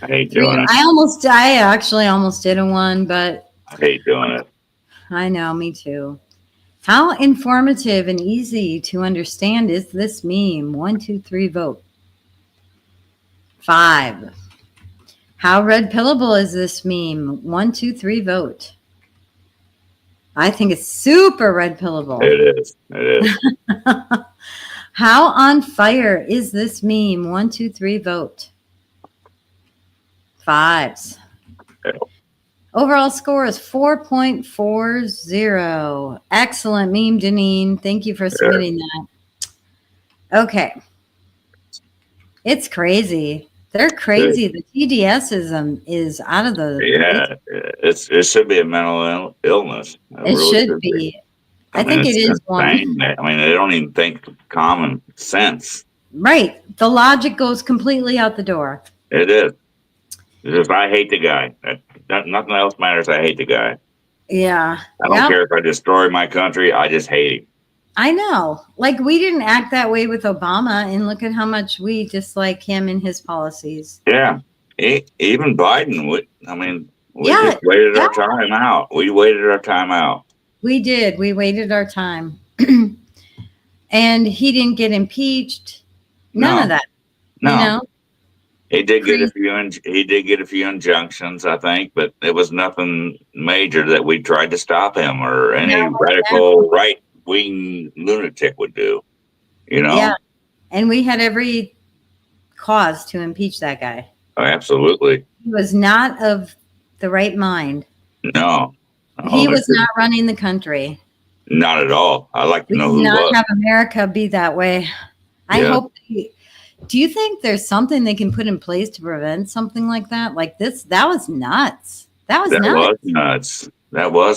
I hate doing it. I actually almost did a 1, but I hate doing it. I know, me too. How informative and easy to understand is this meme? 1, 2, 3 vote. 5. How red pillable is this meme? 1, 2, 3 vote. I think it's super red pillable. It is. How on fire is this meme? 1, 2, 3 vote. 5s. Overall score is 4.40. Excellent meme, Deneen. Thank you for submitting that. Okay. It's crazy. They're crazy. The TDS is out of the... Yeah, it should be a mental illness. It really should be. I think it is one. I mean, they don't even think common sense. Right. The logic goes completely out the door. It is. If I hate the guy, nothing else matters. I hate the guy. Yeah. I don't care if I destroy my country. I just hate him. I know. Like, we didn't act that way with Obama, and look at how much we dislike him and his policies. Yeah. Even Biden, we just waited our time out. We waited our time out. We did. We waited our time. And he didn't get impeached. None of that. No. He did get a few injunctions, I think, but it was nothing major that we tried to stop him or any radical right-wing lunatic would do. Yeah. And we had every cause to impeach that guy. Oh, absolutely. He was not of the right mind. No. He was not running the country. Not at all. I'd like to know who was. Not have America be that way. I hope. Do you think there's something they can put in place to prevent something like that? Like this? That was nuts. That was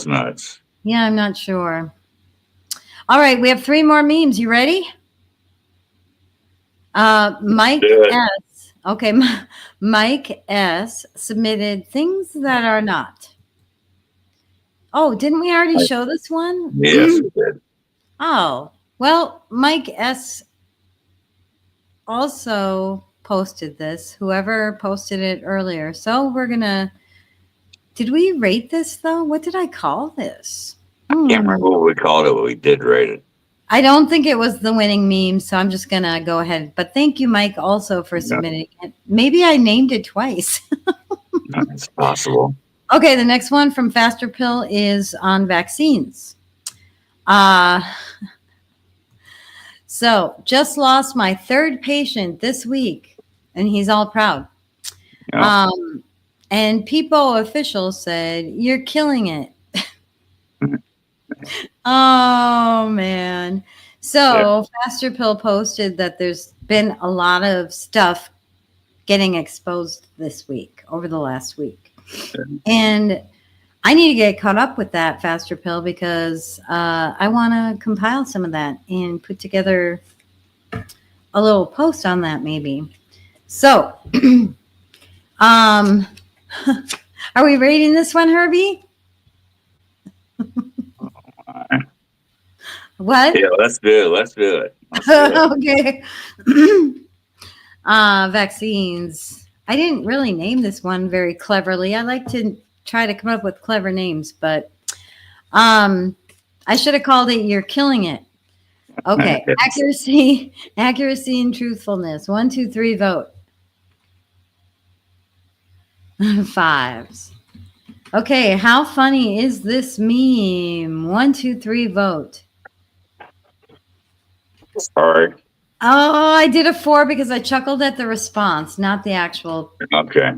nuts. Yeah, I'm not sure. All right, we have 3 more memes. You ready? Mike S. Okay, Mike S. submitted things that are not. Oh, didn't we already show this one? Yes, we did. Oh, well, Mike S. also posted this, whoever posted it earlier. So we're going to, did we rate this though? What did I call this? I can't remember what we called it, but we did rate it. I don't think it was the winning meme, so I'm just going to go ahead. But thank you, Mike, also for submitting it. Maybe I named it twice. It's possible. Okay, the next one from Faster Pill is on vaccines. So, just lost my 3rd patient this week, and he's all proud. Yeah. And PIPO officials said, "You're killing it." Oh, man. So, Faster Pill posted that there's been a lot of stuff getting exposed this week, over the last week. And I need to get caught up with that, Faster Pill, because I want to compile some of that and put together a little post on that, maybe. So, are we rating this one, Herbie? What? Yeah, let's do it. Okay. Vaccines. I didn't really name this one very cleverly. I like to try to come up with clever names, but I should have called it "You're Killing It." Okay, accuracy, and truthfulness. 1, 2, 3, vote. 5s. Okay, how funny is this meme? 1, 2, 3, vote. Sorry. Oh, I did a 4 because I chuckled at the response, not the actual Okay.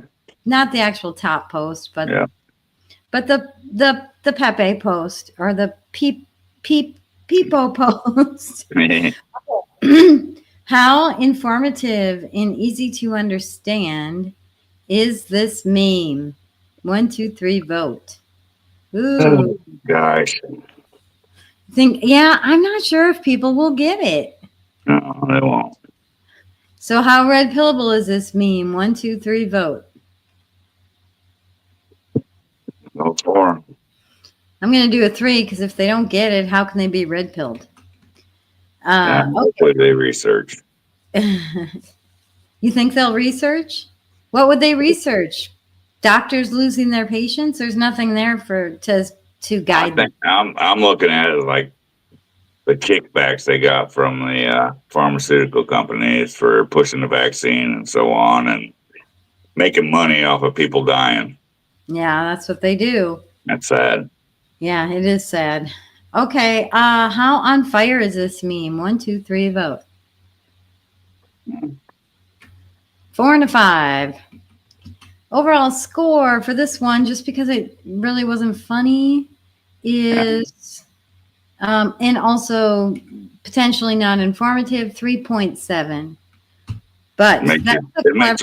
top post, but Yeah. but the Pepe post or the Peepo post. How informative and easy to understand is this meme? 1, 2, 3, vote. Ooh. Oh, gosh. I'm not sure if people will get it. No, they won't. So how red pillable is this meme? 1, 2, 3, vote. Go for 'em. I'm going to do a 3 because if they don't get it, how can they be red pilled? Hopefully they research. You think they'll research? What would they research? Doctors losing their patients? There's nothing there to guide them. I'm looking at it like the kickbacks they got from the pharmaceutical companies for pushing the vaccine and so on, and making money off of people dying. Yeah, that's what they do. That's sad. Yeah, it is sad. Okay, how on fire is this meme? 1, 2, 3, vote. 4 and a 5. Overall score for this one, just because it really wasn't funny, is and also potentially not informative, 3.7. But it makes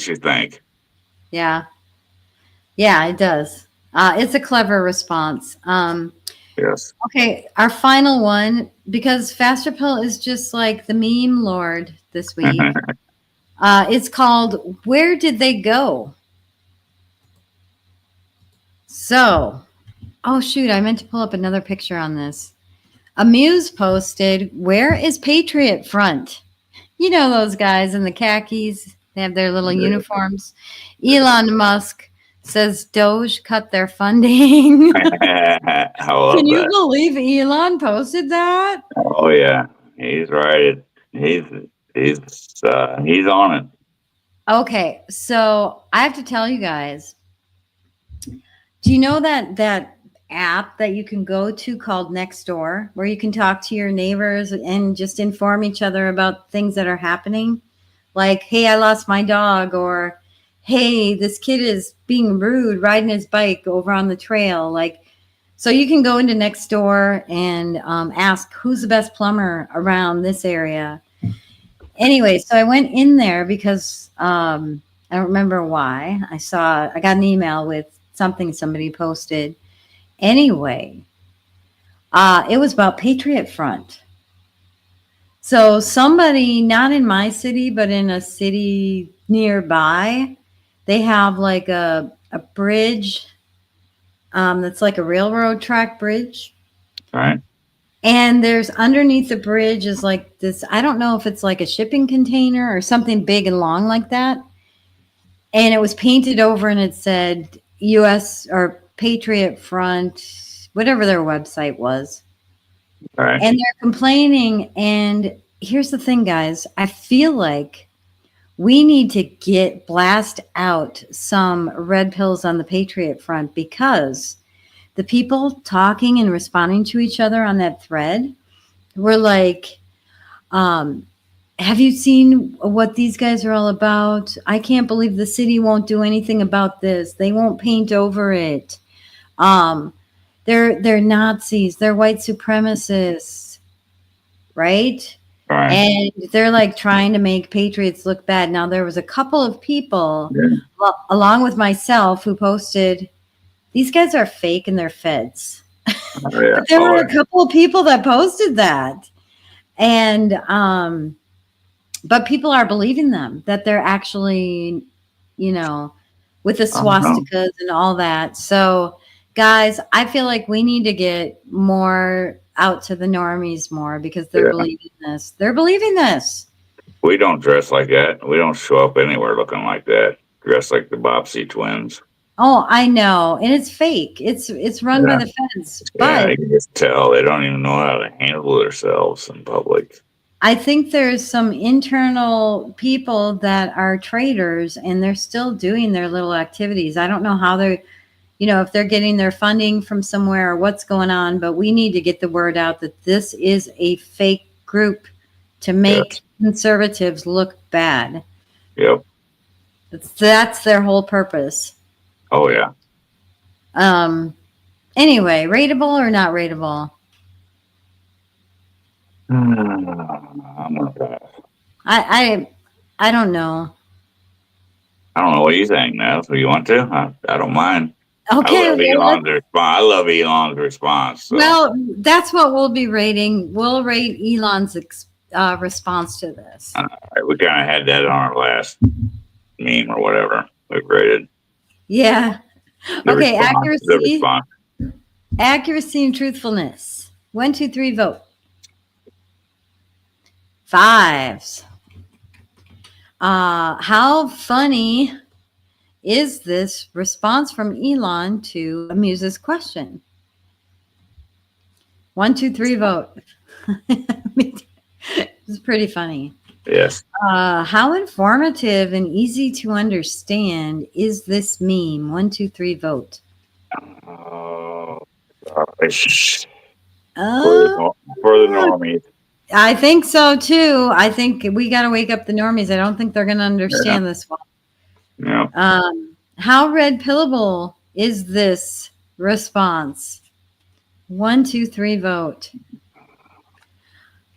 you think. Yeah, it does. It's a clever response. Yes. Okay, our final one, because Faster Pill is just like the meme lord this week. It's called Where Did They Go? So, oh shoot, I meant to pull up another picture on this. Amuse posted, where is Patriot Front? You know those guys in the khakis. They have their little uniforms. Elon Musk says Doge cut their funding. Can you believe Elon posted that? Oh yeah, he's right. He's on it. Okay, so I have to tell you guys. Do you know that app that you can go to called Nextdoor, where you can talk to your neighbors and just inform each other about things that are happening? Like, hey, I lost my dog, or hey, this kid is being rude riding his bike over on the trail. Like, so you can go into Nextdoor and ask who's the best plumber around this area. Anyway, so I went in there because I don't remember why. I got an email with something somebody posted. Anyway, it was about Patriot Front. So somebody, not in my city, but in a city nearby, they have like a bridge that's like a railroad track bridge. Right. And there's underneath the bridge is like this, I don't know if it's like a shipping container or something big and long like that. And it was painted over and it said U.S. or Patriot Front, whatever their website was. All right. And they're complaining. And here's the thing, guys. I feel like we need to blast out some red pills on the Patriot Front, because the people talking and responding to each other on that thread were like, have you seen what these guys are all about? I can't believe the city won't do anything about this. They won't paint over it. They're Nazis. They're white supremacists, right? Right. And they're like trying to make patriots look bad. Now, there was a couple of people, along with myself, who posted, these guys are fake and they're feds. Oh, yeah. But there were a couple of people that posted that. And, but people are believing them, that they're actually, with the swastikas and all that. So, guys, I feel like we need to get more out to the normies more, because they're believing this. They're believing this. We don't dress like that. We don't show up anywhere looking like that. Dress like the Bobbsey twins. Oh, I know, and it's fake. It's run by the feds, Yeah, but you can just tell they don't even know how to handle themselves in public. I think there's some internal people that are traitors, and they're still doing their little activities. I don't know how they're, if they're getting their funding from somewhere or what's going on, but we need to get the word out that this is a fake group to make conservatives look bad. Yep. That's their whole purpose. Oh yeah. Anyway, rateable or not rateable? I'm gonna pass. I don't know. I don't know what you think, Nat. If you want to, I don't mind. Okay. I love Elon's response. So. Well, that's what we'll be rating. We'll rate Elon's response to this. We kind of had that on our last meme or whatever we rated. Yeah. Okay. Accuracy and truthfulness. 1, 2, 3, vote. 5s. How funny is this response from Elon to Amuse's question? 1, 2, 3, vote. It's pretty funny. Yes. How informative and easy to understand is this meme? 1, 2, 3, vote. Oh, gosh. For the normies. I think so too. I think we got to wake up the normies. I don't think they're going to understand this one. Yeah. How red pillable is this response? 1, 2, 3, vote.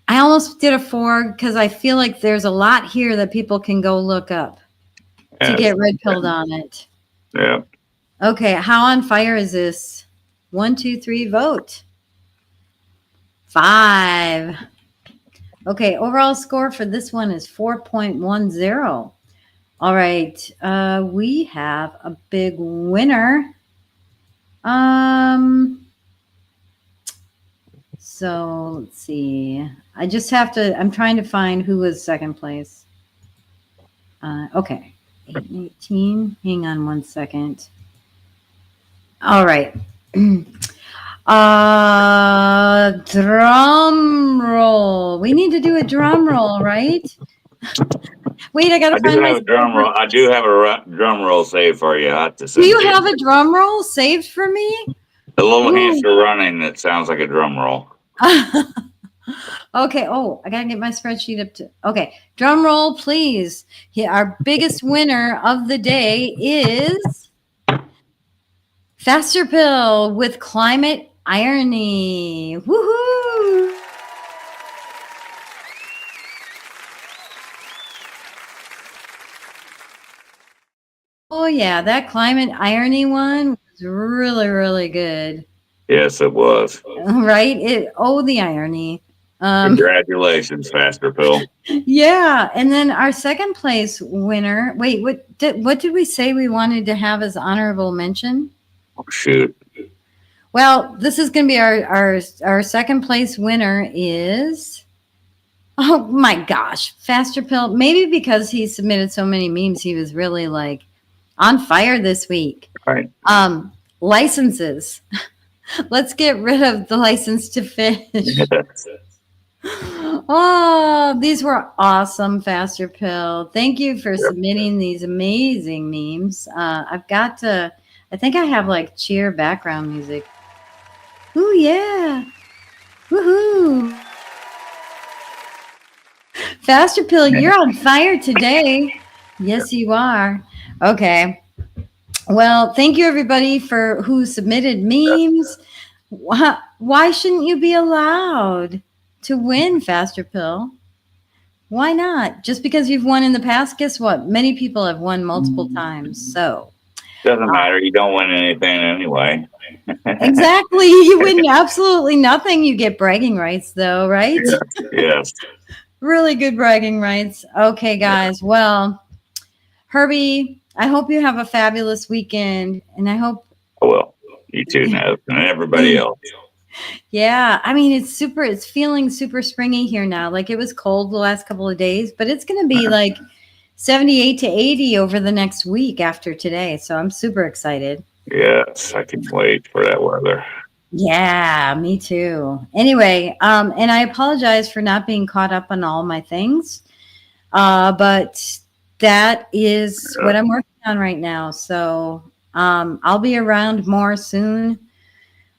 I almost did a 4 because I feel like there's a lot here that people can go look up to get red pilled on it. Yeah. Okay. How on fire is this? 1, 2, 3, vote. 5. Okay, overall score for this one is 4.10. All right, we have a big winner. So let's see. I just have to. I'm trying to find who was second place. Okay, 18. Hang on 1 second. All right. Drum roll. We need to do a drum roll, right? Wait, I gotta find my drum roll. I do have a drum roll saved for you. I have to do you have a drum roll saved for me? A little hamster running that sounds like a drum roll. Okay. Oh, I gotta get my spreadsheet up to. Okay, drum roll, please. Yeah, our biggest winner of the day is Faster Pill with Climate Irony. Woohoo! Oh yeah, that Climate Irony one was really, really good. Yes, it was. Right? The irony. Congratulations, Faster Pill. Yeah, and then our second place winner. Wait, what did we say we wanted to have as honorable mention? Oh, shoot. Well, this is going to be our second place winner is, oh my gosh, Faster Pill. Maybe because he submitted so many memes, he was really like on fire this week. Right. Licenses. Let's get rid of the license to fish. Oh, these were awesome, Faster Pill. Thank you for submitting these amazing memes. I think I have like cheer background music. Ooh, yeah. Woohoo. Faster Pill, you're on fire today. Yes, you are. Okay. Well, thank you everybody for who submitted memes. Why shouldn't you be allowed to win, Faster Pill? Why not? Just because you've won in the past, guess what? Many people have won multiple times. So doesn't matter. You don't win anything anyway. Exactly. You win absolutely nothing. You get bragging rights though, right? Yes. Really good bragging rights. Okay, guys. Well, Herbie, I hope you have a fabulous weekend, and I hope. I will. You too, Nev, and everybody else. Yeah, I mean it's feeling super springy here now. Like it was cold the last couple of days, but it's going to be like 78 to 80 over the next week after today. So I'm super excited. Yes, I can wait for that weather. Yeah, me too. Anyway, and I apologize for not being caught up on all my things. But that is what I'm working on right now. So I'll be around more soon.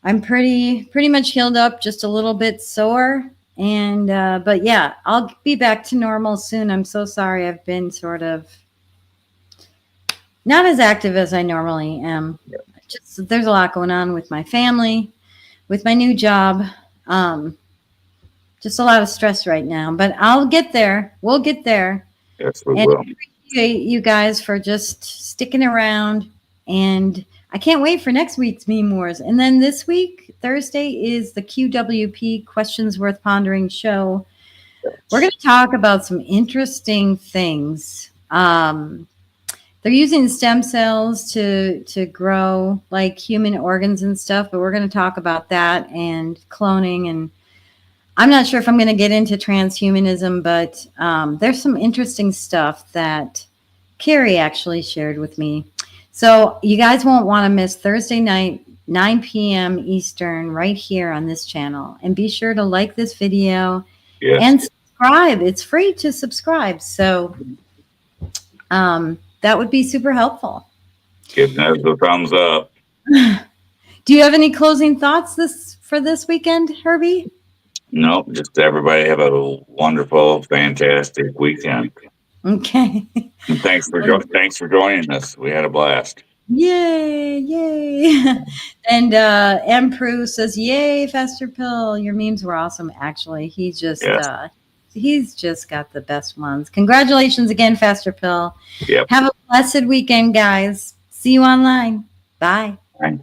I'm pretty much healed up, just a little bit sore. And but yeah, I'll be back to normal soon. I'm so sorry. I've been sort of not as active as I normally am. Just there's a lot going on with my family, with my new job. Just a lot of stress right now, but I'll get there. We'll get there. Yes, we and will. I appreciate you guys for just sticking around. And I can't wait for next week's Meme Wars. And then this week, Thursday, is the QWP Questions Worth Pondering show. We're going to talk about some interesting things. They're using stem cells to grow like human organs and stuff, but we're going to talk about that and cloning. And I'm not sure if I'm going to get into transhumanism, but there's some interesting stuff that Carrie actually shared with me. So you guys won't want to miss Thursday night, 9 p.m. Eastern, right here on this channel. And be sure to like this video and subscribe. It's free to subscribe. So that would be super helpful. Give us a thumbs up. Do you have any closing thoughts for this weekend, Herbie? Nope, just everybody have a wonderful, fantastic weekend. Okay. And thanks for joining us. We had a blast. Yay. And M. Prue says, yay, Faster Pill. Your memes were awesome, actually. He's just got the best ones. Congratulations again, Faster Pill. Yep. Have a blessed weekend, guys. See you online. Bye. Bye.